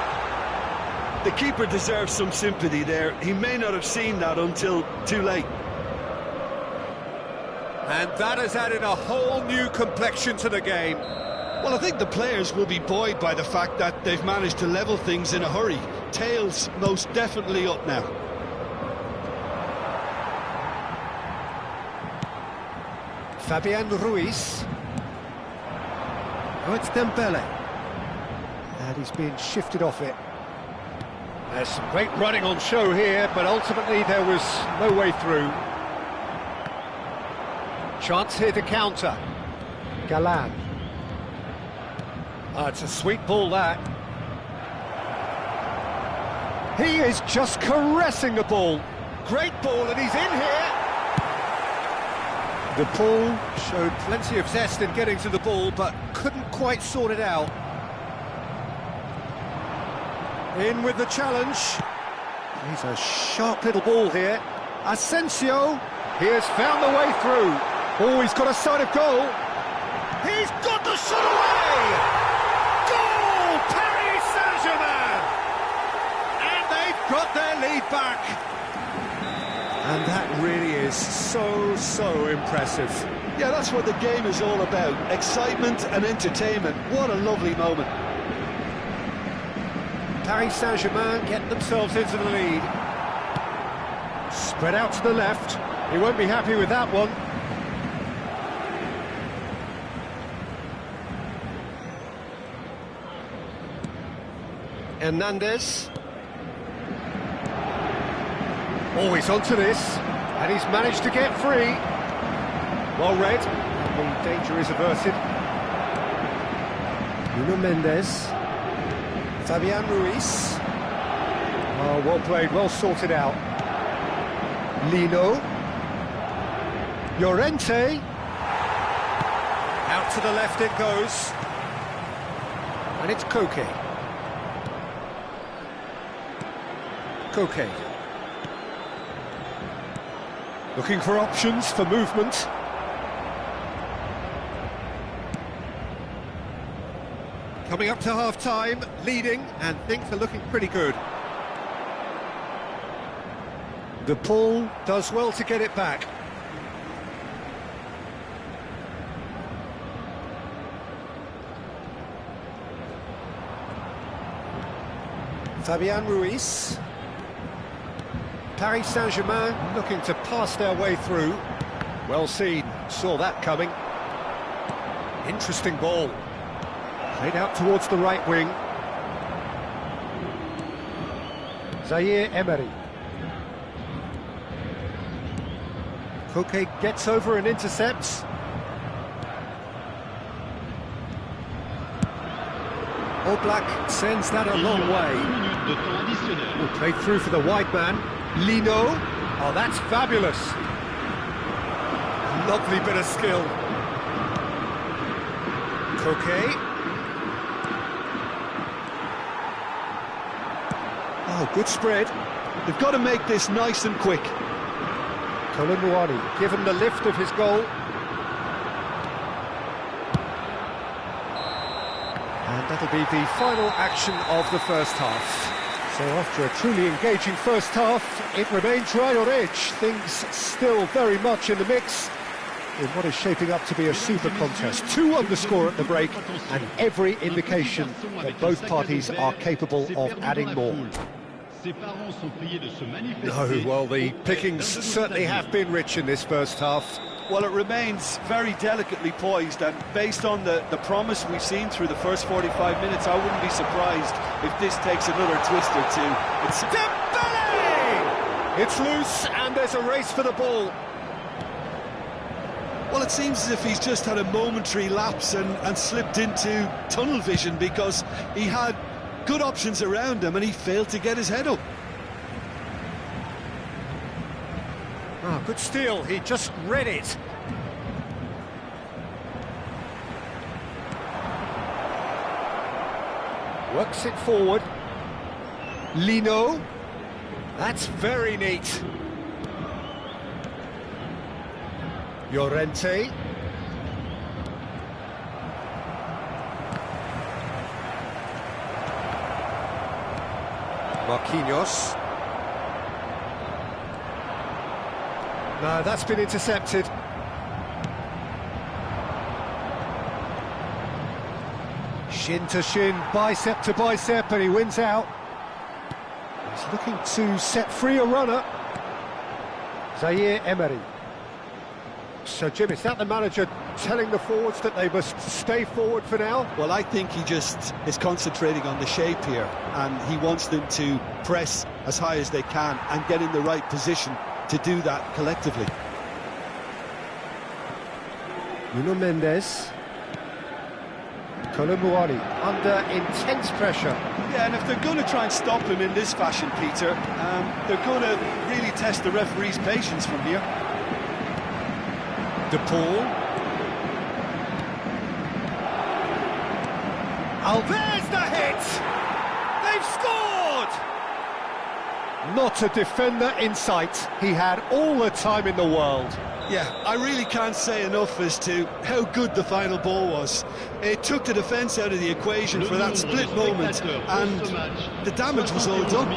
S2: The keeper deserves some sympathy there. He may not have seen that until too late.
S1: And that has added a whole new complexion to the game.
S2: Well, I think the players will be buoyed by the fact that they've managed to level things in a hurry. Tails most definitely up now.
S1: Fabian Ruiz. Oh, it's Dembele. And he's being shifted off it. There's some great running on show here, but ultimately there was no way through. Chance here to counter. Galan. Oh, it's a sweet ball, that. He is just caressing the ball. Great ball, and he's in here. De Paul showed plenty of zest in getting to the ball, but couldn't quite sort it out. In with the challenge. He's a sharp little ball here. Asensio, he has found the way through. Oh, he's got a sight of goal. He's got the shot away! Goal! Paris Saint-Germain! And they've got their lead back. And that really is so impressive.
S2: Yeah, that's what the game is all about. Excitement and entertainment. What a lovely moment.
S1: Paris Saint-Germain get themselves into the lead. Spread out to the left. He won't be happy with that one. Hernandez. Always onto this, and he's managed to get free. Well read, and the danger is averted. Nuno Mendes. Fabian Ruiz. Oh, well played, well sorted out. Lino. Llorente. Out to the left it goes. And it's Koke. Koke. Looking for options for movement. Coming up to half-time, leading, and things are looking pretty good. De Paul does well to get it back. Fabian Ruiz. Paris Saint-Germain looking to pass their way through. Well seen, saw that coming. Interesting ball. Played out towards the right wing. Zaire Emery. Koke gets over and intercepts. All Black sends that a long way. Played through for the wide man. Lino. Oh, that's fabulous. Lovely bit of skill. Koke. Oh, good spread.
S2: They've got to make this nice and quick.
S1: Colomboani given the lift of his goal. And that'll be the final action of the first half. So after a truly engaging first half, it remains right on edge. Things still very much in the mix in what is shaping up to be a super contest. 2 on the score at the break, and every indication that both parties are capable of adding more. No, well, the pickings certainly have been rich in this first half.
S4: Well, it remains very delicately poised, and based on the promise we've seen through the first 45 minutes, I wouldn't be surprised if this takes another twist or two. It's
S1: Dembele! It's loose, and there's a race for the ball.
S2: Well, it seems as if he's just had a momentary lapse and slipped into tunnel vision, because he had good options around him and he failed to get his head up.
S1: Oh, good steal, he just read it. Works it forward. Lino. That's very neat. Llorente. Marquinhos. No, that's been intercepted. Shin to shin, bicep to bicep, and he wins out. He's looking to set free a runner. Zaire Emery. So, Jim, is that the manager telling the forwards that they must stay forward for now?
S2: Well, I think he just is concentrating on the shape here, and he wants them to press as high as they can and get in the right position to do that collectively.
S1: Nuno Mendes. Colomboani under intense pressure.
S4: Yeah, and if they're going to try and stop him in this fashion, Peter, they're going to really test the referee's patience from here.
S1: De Paul. Oh, there's the hit! They've scored! Not a defender in sight. He had all the time in the world.
S2: Yeah, I really can't say enough as to how good the final ball was. It took the defence out of the equation for that split moment, and the damage was all done.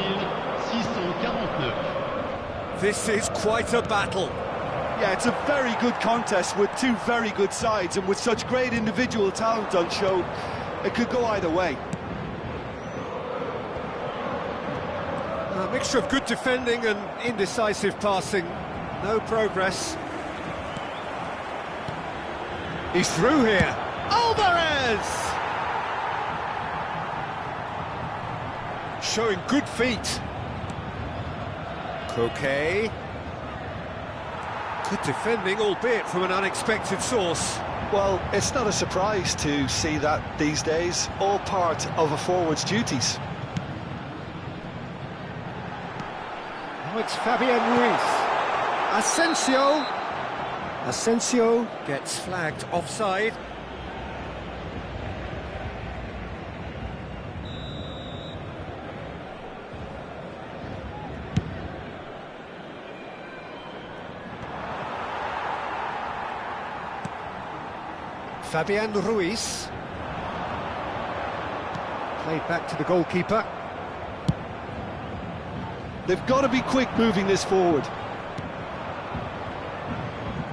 S1: This is quite a battle.
S4: Yeah, it's a very good contest with 2 very good sides, and with such great individual talent on show, it could go either way.
S1: A mixture of good defending and indecisive passing. No progress. He's through here. Alvarez! Showing good feet. Coquet. Good defending, albeit from an unexpected source.
S2: Well, it's not a surprise to see that these days, all part of a forward's duties.
S1: Oh, it's Fabian Ruiz. Asensio gets flagged offside. Fabian Ruiz. Played back to the goalkeeper.
S2: They've got to be quick moving this forward.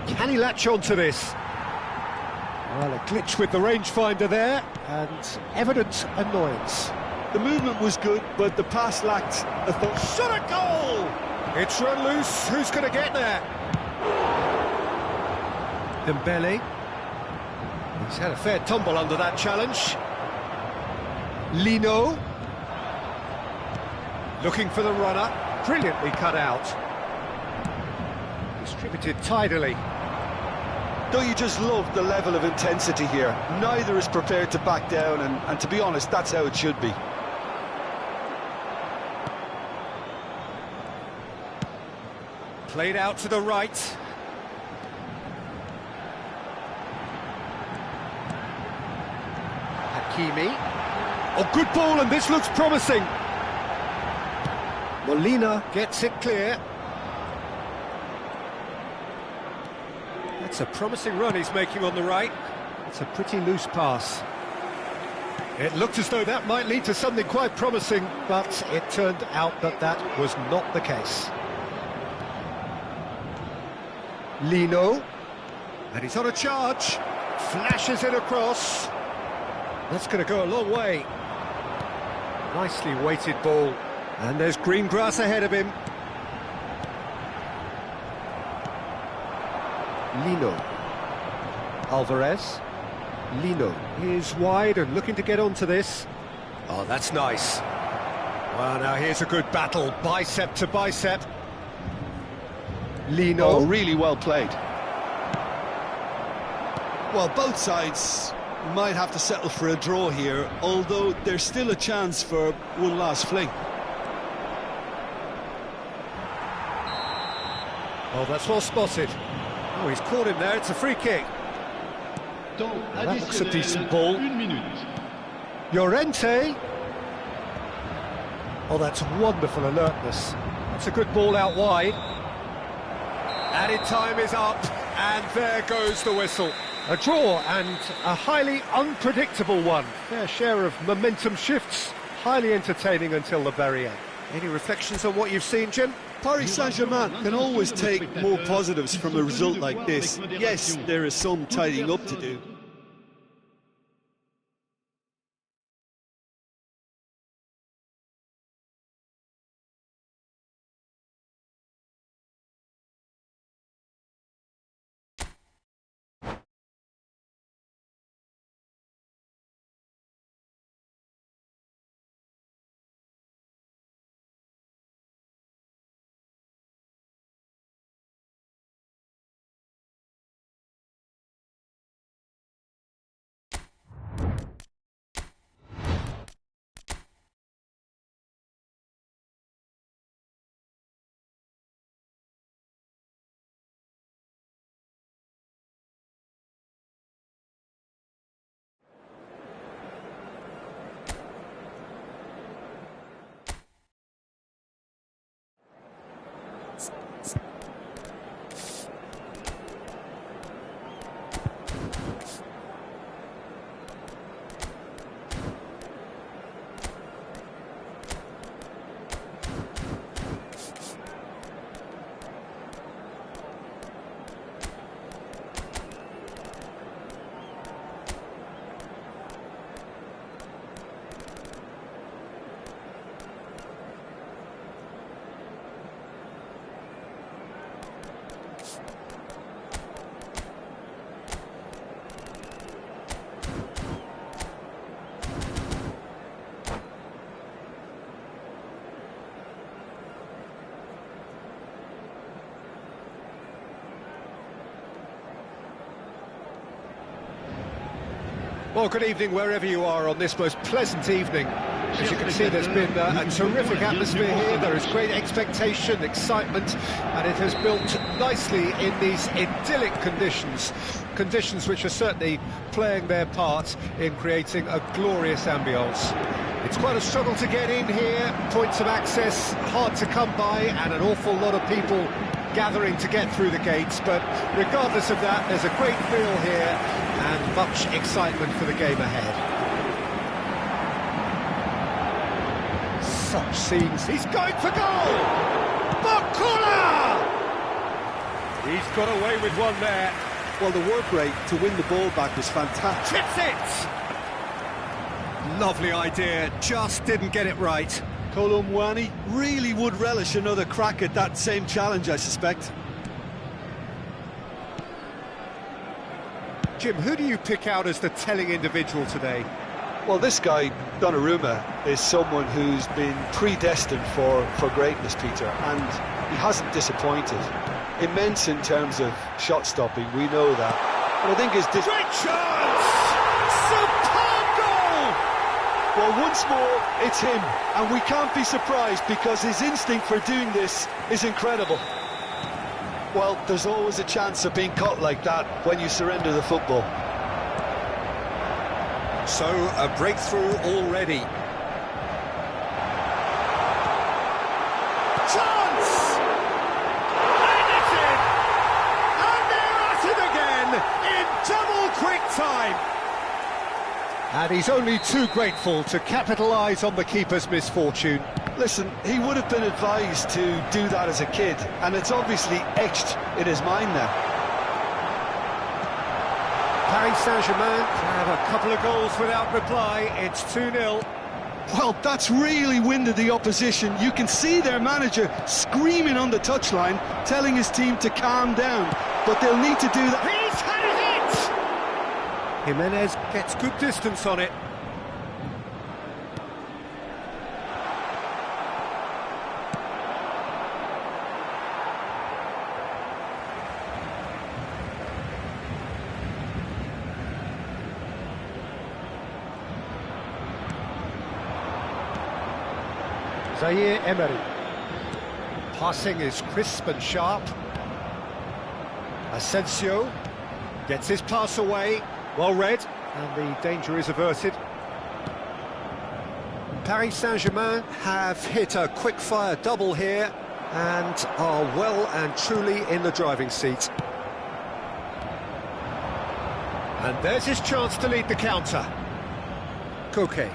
S1: Can he latch on to this? Well, a glitch with the rangefinder there, and evident annoyance.
S2: The movement was good, but the pass lacked a thought.
S1: Shot a goal! It's run loose. Who's going to get there? Dembele. He's had a fair tumble under that challenge. Lino. Looking for the runner. Brilliantly cut out. Distributed tidily.
S2: Don't you just love the level of intensity here? Neither is prepared to back down, and to be honest, that's how it should be.
S1: Played out to the right. Hakimi. Oh, good ball, and this looks promising. Molina gets it clear. It's a promising run he's making on the right. It's a pretty loose pass. It looked as though that might lead to something quite promising, but it turned out that that was not the case. Lino, and he's on a charge, flashes it across. That's going to go a long way. Nicely weighted ball, and there's green grass ahead of him. Lino, Alvarez, Lino is wide and looking to get onto this. Oh, that's nice. Well, now here's a good battle, bicep to bicep. Lino.
S2: Oh, really well played. Well, both sides might have to settle for a draw here, although there's still a chance for one last fling.
S1: Oh, that's well spotted. Oh, he's caught him there, it's a free kick. That looks a decent ball. Llorente. Oh, that's wonderful alertness. That's a good ball out wide. Added time is up, and there goes the whistle. A draw, and a highly unpredictable one. Fair share of momentum shifts, highly entertaining until the very end. Any reflections on what you've seen, Jim?
S2: Paris Saint-Germain can always take more positives from a result like this. Yes, there is some tidying up to do.
S1: Well, good evening wherever you are on this most pleasant evening. As you can see, there's been a terrific atmosphere here. There is great expectation, excitement, and it has built nicely in these idyllic conditions. Conditions which are certainly playing their part in creating a glorious ambience. It's quite a struggle to get in here, points of access hard to come by, and an awful lot of people gathering to get through the gates, but regardless of that, there's a great feel here and much excitement for the game ahead. Such scenes. He's going for goal! Bakula! He's got away with one there.
S2: Well, the work rate to win the ball back was fantastic.
S1: Chips it! Lovely idea, just didn't get it right.
S2: Kolo Muani really would relish another crack at that same challenge, I suspect.
S1: Jim, who do you pick out as the telling individual today?
S2: Well, this guy, Donnarumma, is someone who's been predestined for greatness, Peter, and he hasn't disappointed. Immense in terms of shot stopping, we know that. But I think his...
S1: Great chance! Superb goal!
S2: Well, once more, it's him, and we can't be surprised because his instinct for doing this is incredible. Well, there's always a chance of being caught like that when you surrender the football.
S1: So, a breakthrough already. Chance! And it's in! And they're at it again! quick time! And he's only too grateful to capitalise on the keeper's misfortune.
S2: Listen, he would have been advised to do that as a kid, and it's obviously etched in his mind now.
S1: Paris Saint-Germain have a couple of goals without reply. It's 2-0.
S2: Well, that's really winded the opposition. You can see their manager screaming on the touchline, telling his team to calm down, but they'll need to do that.
S1: He's had a hit! Jimenez gets good distance on it. Zaire Emery. Passing is crisp and sharp. Asensio gets his pass away, well read, and the danger is averted. Paris Saint-Germain have hit a quick-fire double here and are well and truly in the driving seat. And there's his chance to lead the counter. Koke.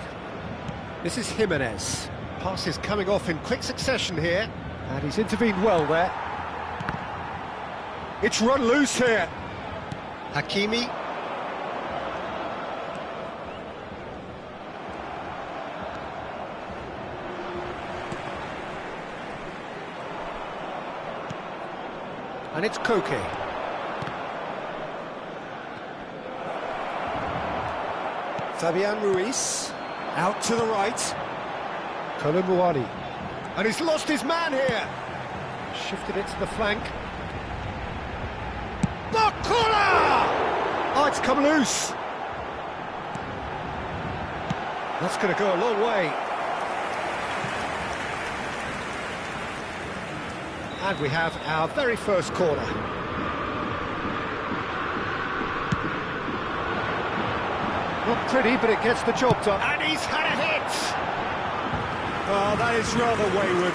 S1: This is Jimenez. Pass is coming off in quick succession here, and he's intervened well there. It's run loose here. Hakimi. And it's Koke. Fabian Ruiz. Out to the right. Colomboani. And he's lost his man here. Shifted it to the flank. Bakula! Oh, it's come loose. That's going to go a long way. And we have our very first corner. Not pretty, but it gets the job done. And he's had a hit! Oh, that is rather wayward.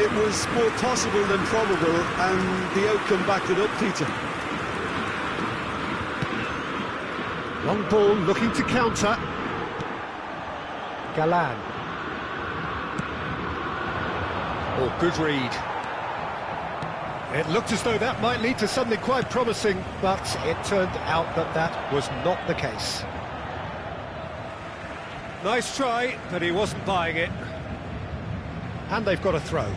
S2: It was more possible than probable, and the outcome backed it up, Peter.
S1: Long ball looking to counter. Galan. Oh, good read. It looked as though that might lead to something quite promising, but it turned out that that was not the case. Nice try, but he wasn't buying it. And they've got a throw.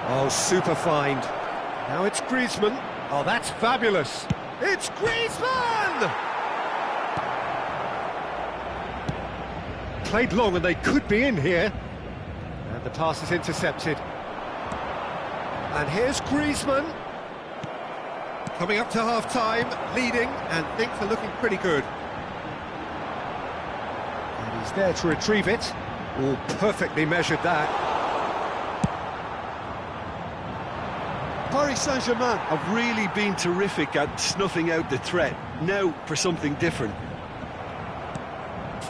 S1: Oh, super find. Now it's Griezmann. Oh, that's fabulous. It's Griezmann! Played long and they could be in here. And the pass is intercepted. And here's Griezmann. Coming up to half-time, leading, and things are looking pretty good. And he's there to retrieve it. Oh, perfectly measured that.
S2: Paris Saint-Germain have really been terrific at snuffing out the threat. Now for something different.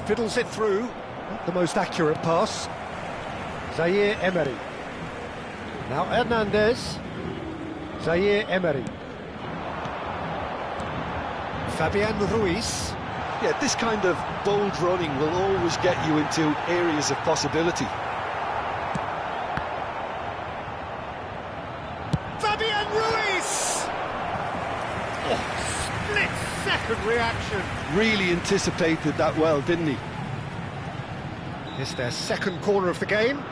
S1: Fiddles it through. Not the most accurate pass. Zaire Emery. Now Hernandez. Zaire Emery. Fabian Ruiz.
S2: Yeah, this kind of bold running will always get you into areas of possibility.
S1: Fabian Ruiz! Oh, split-second reaction.
S2: Really anticipated that well, didn't he?
S1: It's their second corner of the game.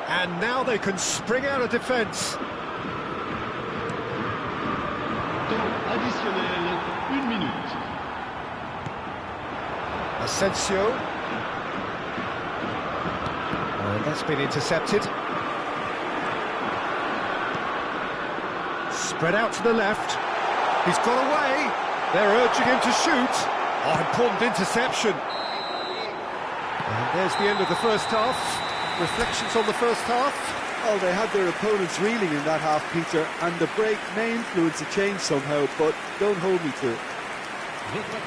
S1: And now they can spring out of defence.
S3: Temps additionnel, 1 minute.
S1: Asensio. And that's been intercepted. Spread out to the left. He's got away. They're urging him to shoot. Oh, important interception. And there's the end of the first half. Reflections on the first half?
S2: Oh, they had their opponents reeling in that half, Peter, and the break may influence a change somehow, but don't hold me to it.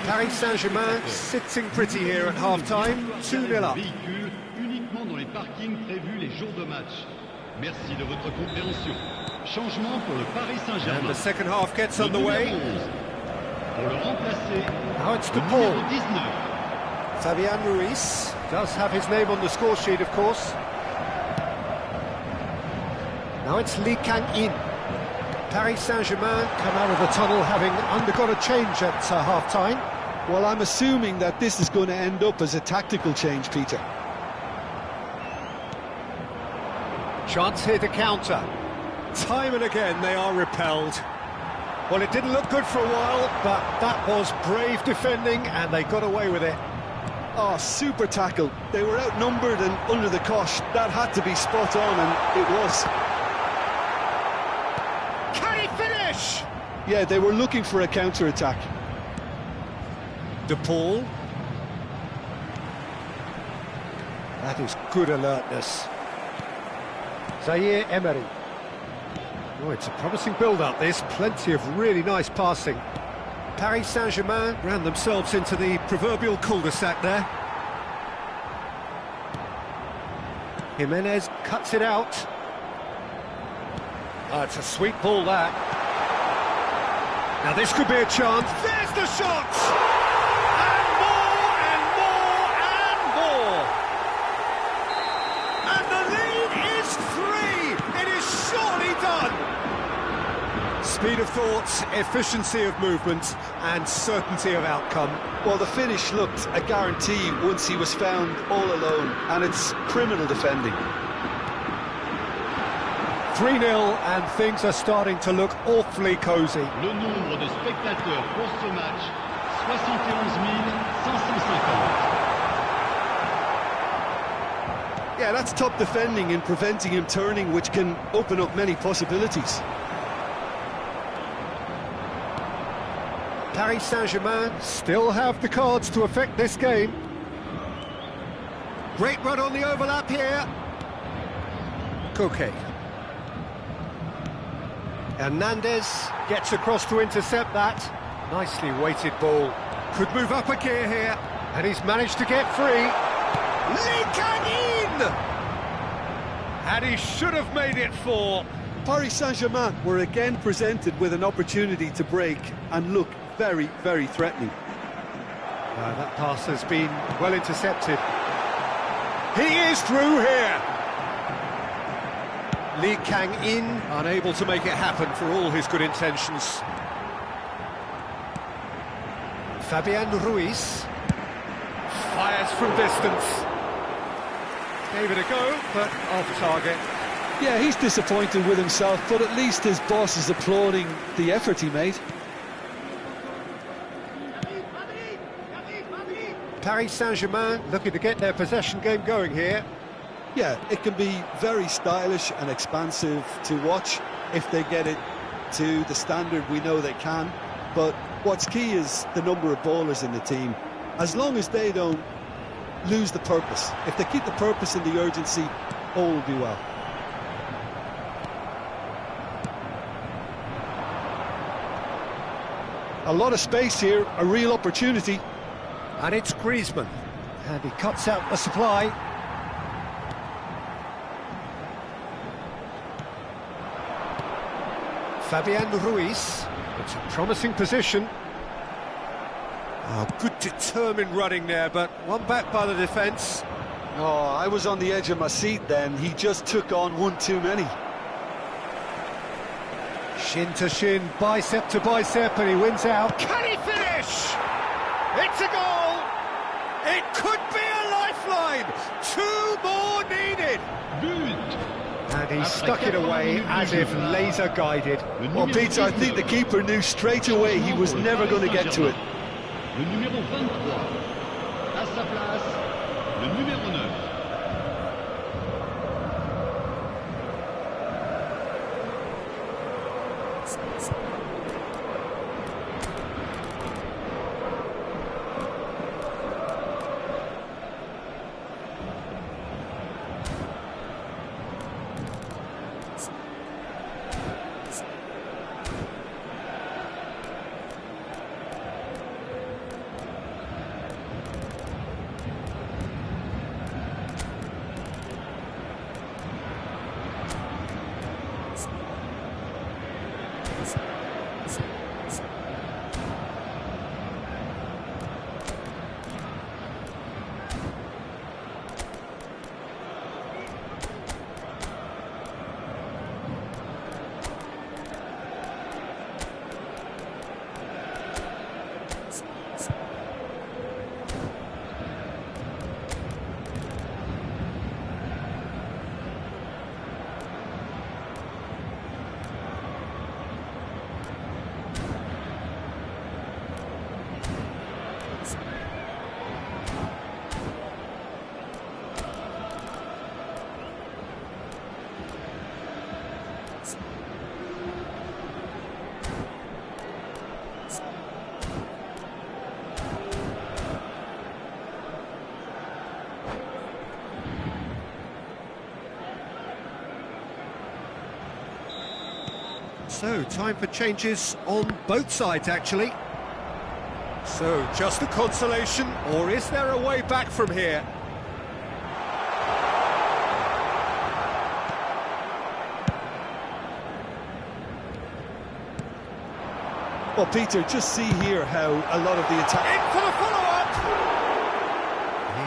S1: Paris Saint-Germain sitting pretty here at half-time, 2-0 up.
S3: Véhicules uniquement dans les parkings prévus les jours de match. Merci de votre compréhension. Changement pour le Paris
S1: And
S3: Saint-Germain.
S1: the second half gets
S3: Le
S1: underway.
S3: numéro 11. Pour le remplacer,
S1: Now it's
S3: le
S1: to
S3: numéro
S1: Paul.
S3: 19.
S1: Fabian Ruiz does have his name on the score sheet, of course. Now it's Lee Kang-in. Paris Saint-Germain come out of the tunnel having undergone a change at half-time.
S2: Well, I'm assuming that this is going to end up as a tactical change, Peter.
S1: Chance here to counter. Time and again they are repelled. Well, it didn't look good for a while, but that was brave defending and they got away with it.
S2: Oh, super tackle. They were outnumbered and under the cosh. That had to be spot on, and it was.
S1: Can he finish?
S2: Yeah, they were looking for a counter-attack.
S1: De Paul. That is good alertness. Zaire Emery. Oh, it's a promising build-up, this. Plenty of really nice passing. Paris Saint-Germain ran themselves into the proverbial cul-de-sac there. Jimenez cuts it out. Oh, it's a sweet ball, that. Now this could be a chance. There's the shot! And more, and more, and more! And the lead is 3! It is surely done! Speed of thought, efficiency of movement, and certainty of outcome.
S2: Well, the finish looked a guarantee once he was found all alone, and it's criminal defending.
S1: 3-0, and things are starting to look awfully cosy.
S3: Le nombre de spectateurs pour ce match, 71 550.
S2: Yeah, that's top defending and preventing him turning, which can open up many possibilities.
S1: Paris Saint-Germain still have the cards to affect this game. Great run on the overlap here. Koke. Hernandez gets across to intercept that. Nicely weighted ball. Could move up a gear here. And he's managed to get free. Lee Kang-in! And he should have made it 4.
S2: Paris Saint-Germain were again presented with an opportunity to break and look very, very threatening.
S1: That pass has been well intercepted. He is through here. Lee Kang-in unable to make it happen for all his good intentions. Fabian Ruiz fires from distance. Gave it a go, but off target.
S2: Yeah, he's disappointed with himself, but at least his boss is applauding the effort he made.
S1: Paris Saint-Germain looking to get their possession game going here.
S2: Yeah, it can be very stylish and expansive to watch if they get it to the standard we know they can. But what's key is the number of ballers in the team. As long as they don't lose the purpose, if they keep the purpose and the urgency, all will be well. A lot of space here, a real opportunity.
S1: And it's Griezmann. And he cuts out the supply. Fabian Ruiz. It's a promising position. Oh, good determined running there, but one back by the defence.
S2: Oh, I was on the edge of my seat then. He just took on one too many.
S1: Shin to shin, bicep to bicep, and he wins out. Can he finish? It's a goal! It could be a lifeline! 2 more needed!
S3: But!
S1: And he stuck it away as if laser-guided.
S2: Well, Peter, I think the keeper knew straight away he was never going to get to it.
S3: Le numéro 23. À sa place, le numéro 9.
S1: So, time for changes on both sides, actually. So, just a consolation, or is there a way back from here?
S2: Well, Peter, just see here how a lot of the attack...
S1: In for the follow-up!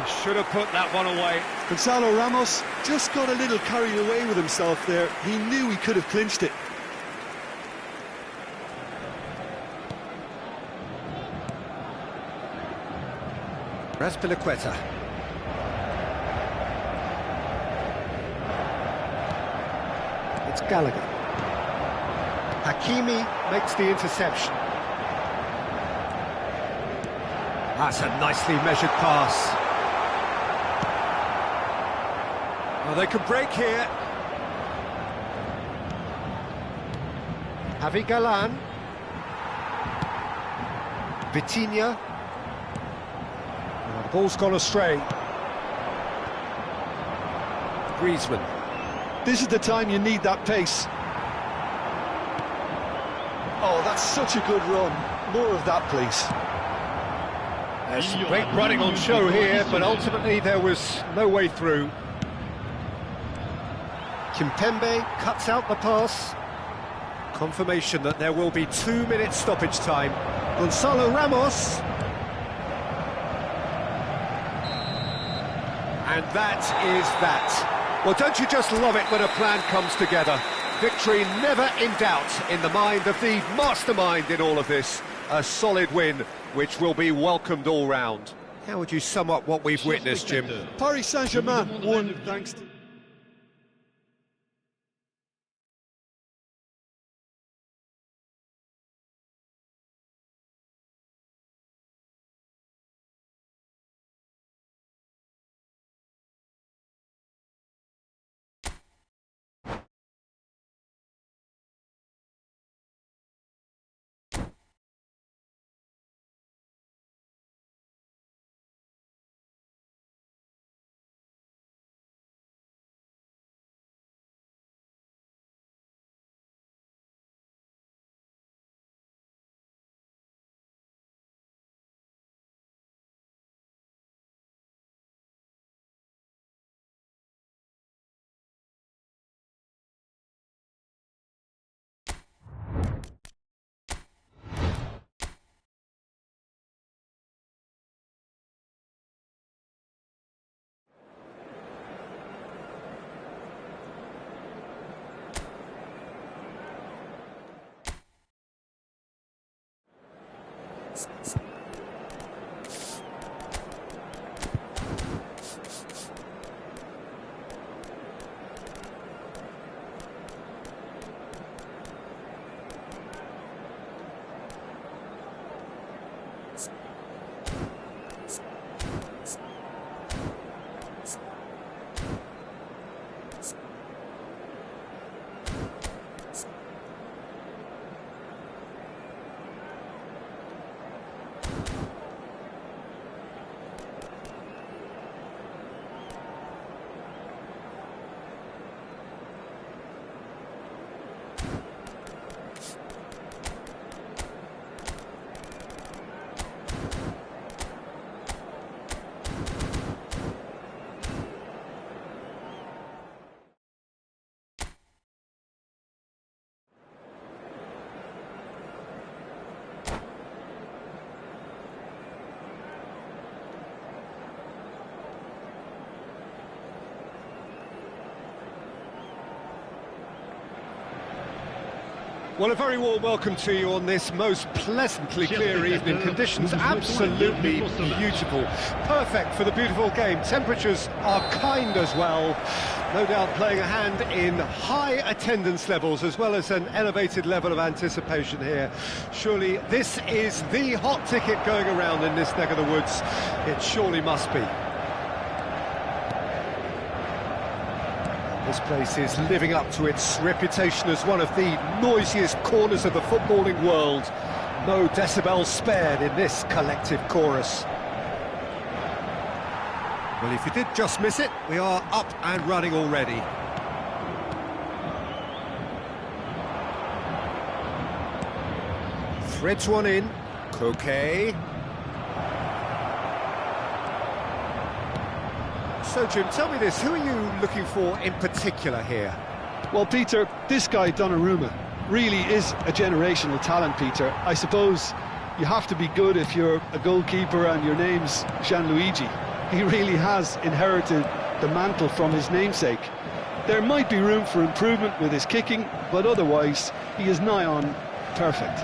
S1: He should have put that one away.
S2: Gonzalo Ramos just got a little carried away with himself there. He knew he could have clinched it.
S1: Raspilicueta. It's Gallagher. Hakimi makes the interception. That's a nicely measured pass. Oh, they could break here. Javi Galan. Vitinha. The ball's gone astray. Griezmann.
S2: This is the time you need that pace. Oh, that's such a good run. More of that, please.
S1: There's some great running on show here, but ultimately there was no way through. Kimpembe cuts out the pass. Confirmation that there will be 2 minutes stoppage time. Gonzalo Ramos. And that is that. Well, don't you just love it when a plan comes together? Victory never in doubt in the mind of the mastermind in all of this. A solid win, which will be welcomed all round. How would you sum up what we've witnessed, Jim?
S2: Paris Saint-Germain won thanks to...
S1: Well, a very warm welcome to you on this most pleasantly clear evening. Conditions absolutely beautiful. Perfect for the beautiful game. Temperatures are kind as well. No doubt playing a hand in high attendance levels as well as an elevated level of anticipation here. Surely this is the hot ticket going around in this neck of the woods. It surely must be. This place is living up to its reputation as one of the noisiest corners of the footballing world. No decibels spared in this collective chorus. Well, if you did just miss it, we are up and running already. Threads one in. Koke. So, Jim, tell me this, who are you looking for in particular here?
S2: Well, Peter, this guy, Donnarumma, really is a generational talent, Peter. I suppose you have to be good if you're a goalkeeper and your name's Gianluigi. He really has inherited the mantle from his namesake. There might be room for improvement with his kicking, but otherwise, he is nigh on perfect.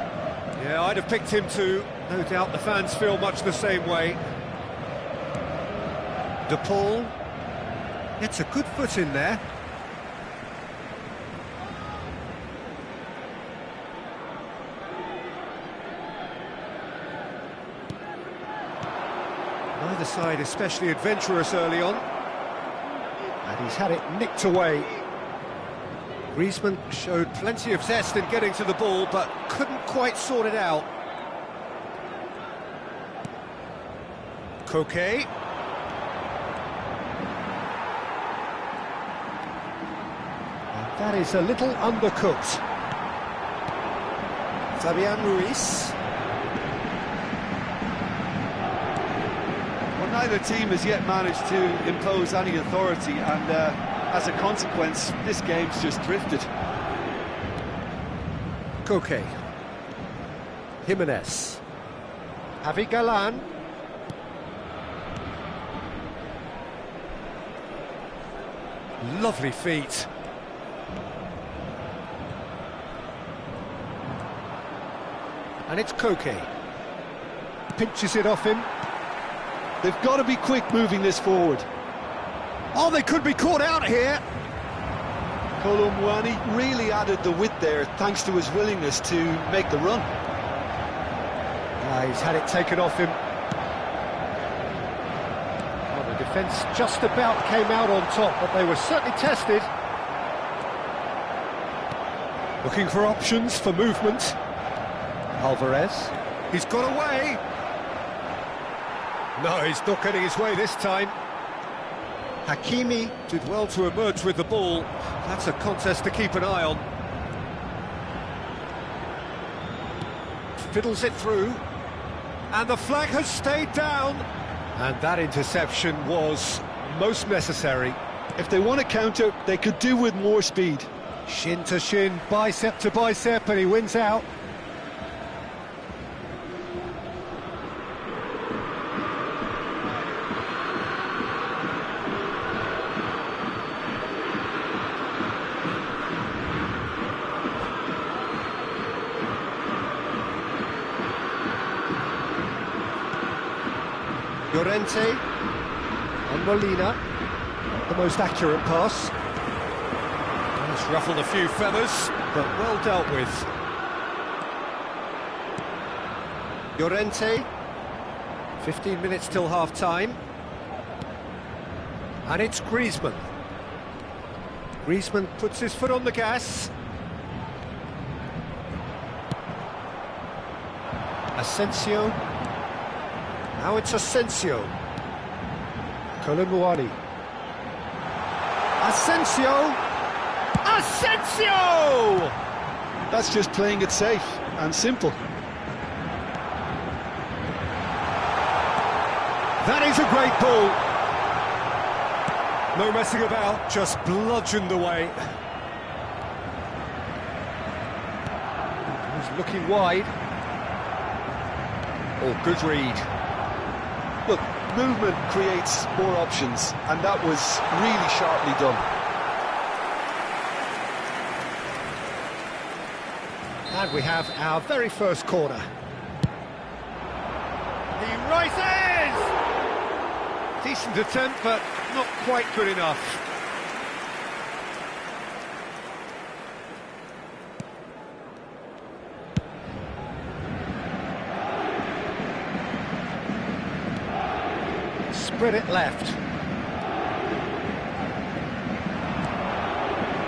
S1: Yeah, I'd have picked him too. No doubt the fans feel much the same way. De Paul gets a good foot in there. Neither side especially adventurous early on. And he's had it nicked away. Griezmann showed plenty of zest in getting to the ball, but couldn't quite sort it out. Koke. That is a little undercooked. Fabian Ruiz.
S4: Well, neither team has yet managed to impose any authority, and as a consequence, this game's just drifted.
S1: Koke. Jimenez. Javi Galan. Lovely feet. And it's Koke. Pinches it off him.
S2: They've got to be quick moving this forward.
S1: Oh, they could be caught out here.
S2: Kolo Muani really added the width there thanks to his willingness to make the run.
S1: He's had it taken off him. Well, the defence just about came out on top, but they were certainly tested. Looking for options for movement. Alvarez. He's got away. No, he's not getting his way this time. Hakimi did well to emerge with the ball. That's a contest to keep an eye on. Fiddles it through. And the flag has stayed down. And that interception was most necessary.
S2: If they want to counter, they could do with more speed.
S1: Shin to shin, bicep to bicep, and he wins out. Llorente and Molina, the most accurate pass. It's ruffled a few feathers, but well dealt with. Llorente, 15 minutes till half-time. And it's Griezmann. Griezmann puts his foot on the gas. Asensio. Now it's Asensio. Kolo Muani. Asensio! Asensio!
S2: That's just playing it safe and simple.
S1: That is a great ball. No messing about, just bludgeoned away. He's looking wide. Oh, good read.
S2: Look, movement creates more options, and that was really sharply done.
S1: And we have our very first corner. He rises! Decent attempt, but not quite good enough. Spread it left.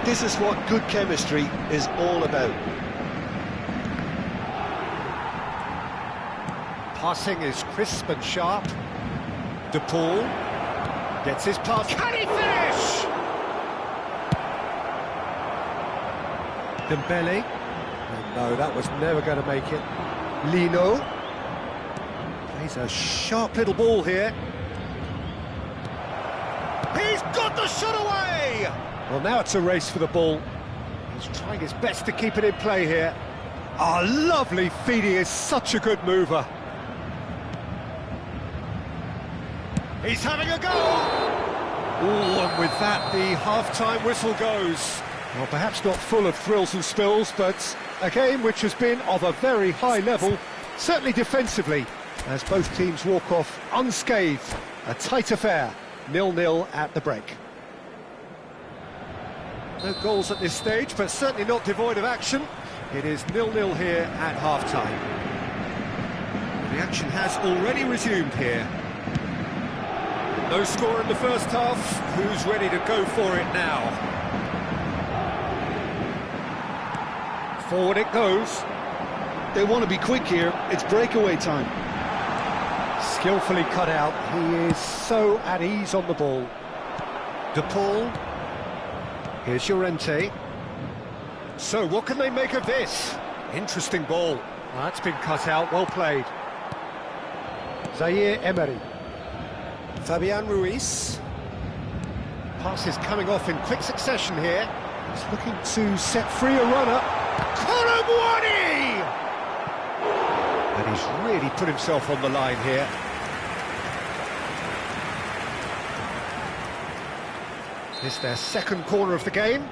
S2: This is what good chemistry is all about.
S1: Passing is crisp and sharp. De Paul gets his pass. Can he finish? Dembele. Oh, no, that was never going to make it. Lino plays a sharp little ball here. He's got the shot away! Well, now it's a race for the ball. He's trying his best to keep it in play here. Ah, lovely feed. He is such a good mover. He's having a go! Oh, and with that, the half-time whistle goes. Well, perhaps not full of thrills and spills, but a game which has been of a very high level, certainly defensively, as both teams walk off unscathed. A tight affair, 0-0 at the break. No goals at this stage, but certainly not devoid of action. It is 0-0 here at half-time. The action has already resumed here. No score in the first half. Who's ready to go for it now? Forward it goes.
S2: They want to be quick here. It's breakaway time.
S1: Skillfully cut out. He is so at ease on the ball. De Paul. Here's Llorente. So what can they make of this? Interesting ball. Well, that's been cut out. Well played. Zaire Emery. Fabian Ruiz. Pass is coming off in quick succession here. He's looking to set free a runner. Colomwani! And he's really put himself on the line here. This is their second corner of the game.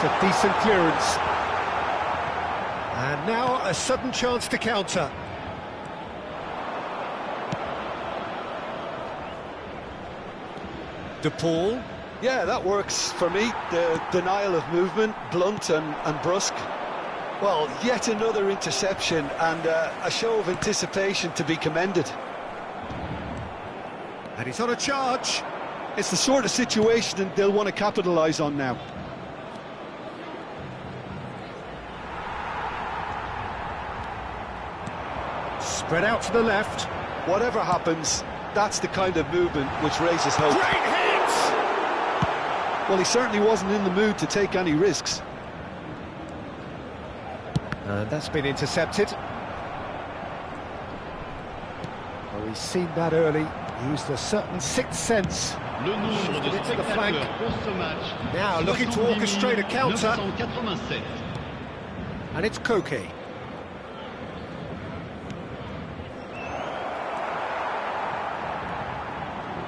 S1: A decent clearance. And now a sudden chance to counter. De Paul.
S2: Yeah, that works for me. The denial of movement, blunt and brusque. Well, yet another interception and a show of anticipation to be commended.
S1: And he's on a charge.
S2: It's the sort of situation they'll want to capitalise on now.
S1: Spread out to the left.
S2: Whatever happens, that's the kind of movement which raises hope.
S1: Great hit!
S2: Well, he certainly wasn't in the mood to take any risks.
S1: And that's been intercepted. Well, he's seen that early. Used a certain sixth sense.
S3: Le nombre de
S1: Into the flank.
S3: spectateurs pour ce match.
S1: Now looking to orchestrate a counter.
S3: 987.
S1: And it's Koke.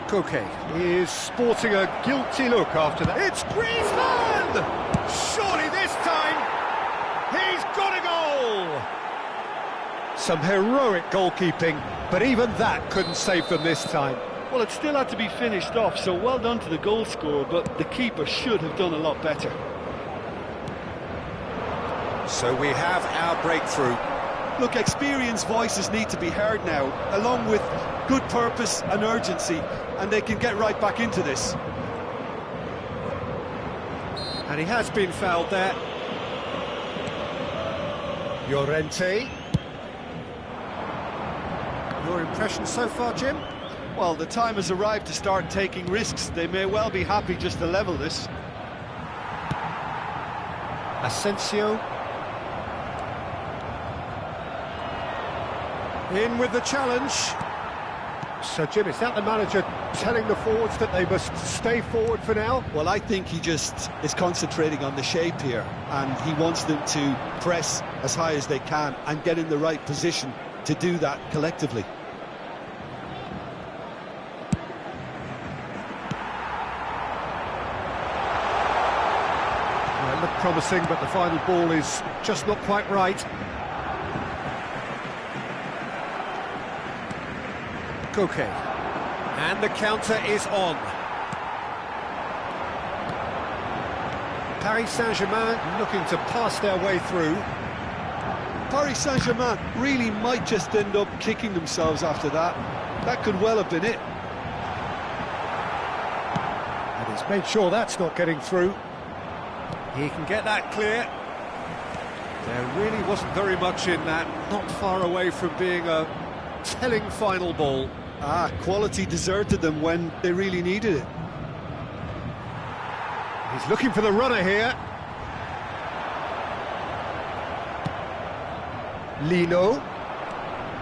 S1: Koke is sporting a guilty look after that. It's Griezmann! Surely this time, he's got a goal! Some heroic goalkeeping, but even that couldn't save them this time.
S4: Well, it still had to be finished off, so well done to the goal scorer, but the keeper should have done a lot better.
S1: So we have our breakthrough.
S2: Look, experienced voices need to be heard now, along with good purpose and urgency, and they can get right back into this.
S1: And he has been fouled there. Llorente. Your impression so far, Jim?
S4: Well, the time has arrived to start taking risks. They may well be happy just to level this.
S1: Asensio. In with the challenge. So, Jim, is that the manager telling the forwards that they must stay forward for now?
S2: Well, I think he just is concentrating on the shape here, and he wants them to press as high as they can and get in the right position to do that collectively.
S1: Well, it looked promising, but the final ball is just not quite right. Koke. And the counter is on. Paris Saint-Germain looking to pass their way through.
S2: Paris Saint-Germain really might just end up kicking themselves after that. That could well have been it.
S1: And he's made sure that's not getting through. He can get that clear. There really wasn't very much in that, not far away from being a telling final ball.
S2: Quality deserted them when they really needed it.
S1: He's looking for the runner here. Lino.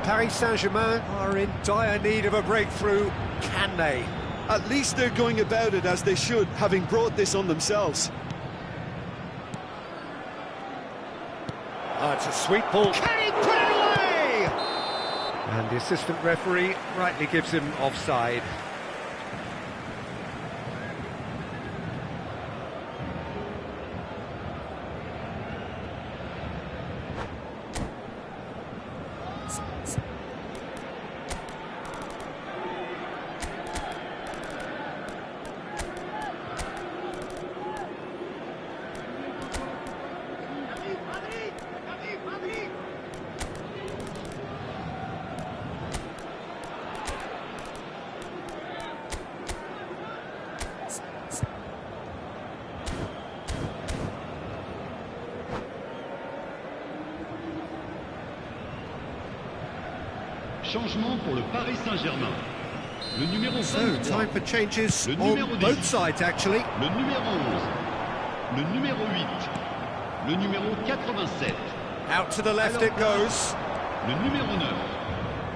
S1: Paris Saint-Germain are in dire need of a breakthrough. Can they?
S2: At least they're going about it as they should, having brought this on themselves.
S1: Oh, it's a sweet ball. Can he put it away? And the assistant referee rightly gives him offside.
S3: Changement pour le Paris Saint-Germain. Le numéro 23.
S1: So, time for changes on both sides, actually.
S3: Le numéro 11. Le numéro 8. Le numéro 87.
S1: Out to the left it goes.
S3: Le numéro 9.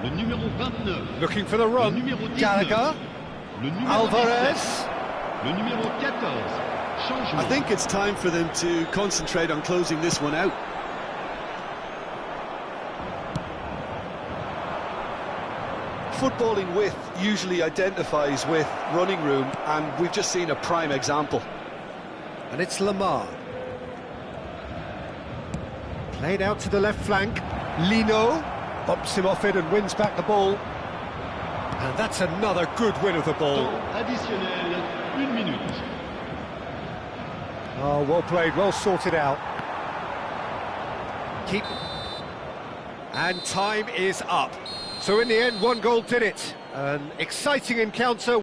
S3: Le numéro 29.
S1: Looking for the run.
S3: Le numéro 19.
S1: Gallagher.
S3: Le numéro
S1: Alvarez.
S3: 17. Le numéro 14. Changement.
S2: I think it's time for them to concentrate on closing this one out. Footballing width usually identifies with running room, and we've just seen a prime example.
S1: And it's Lamar. Played out to the left flank. Lino bumps him off it and wins back the ball. And that's another good win of the ball.
S3: Temps additionnel, 1 minute.
S1: Oh, well played, well sorted out. Keep. And time is up. So in the end, one goal did it. An exciting encounter.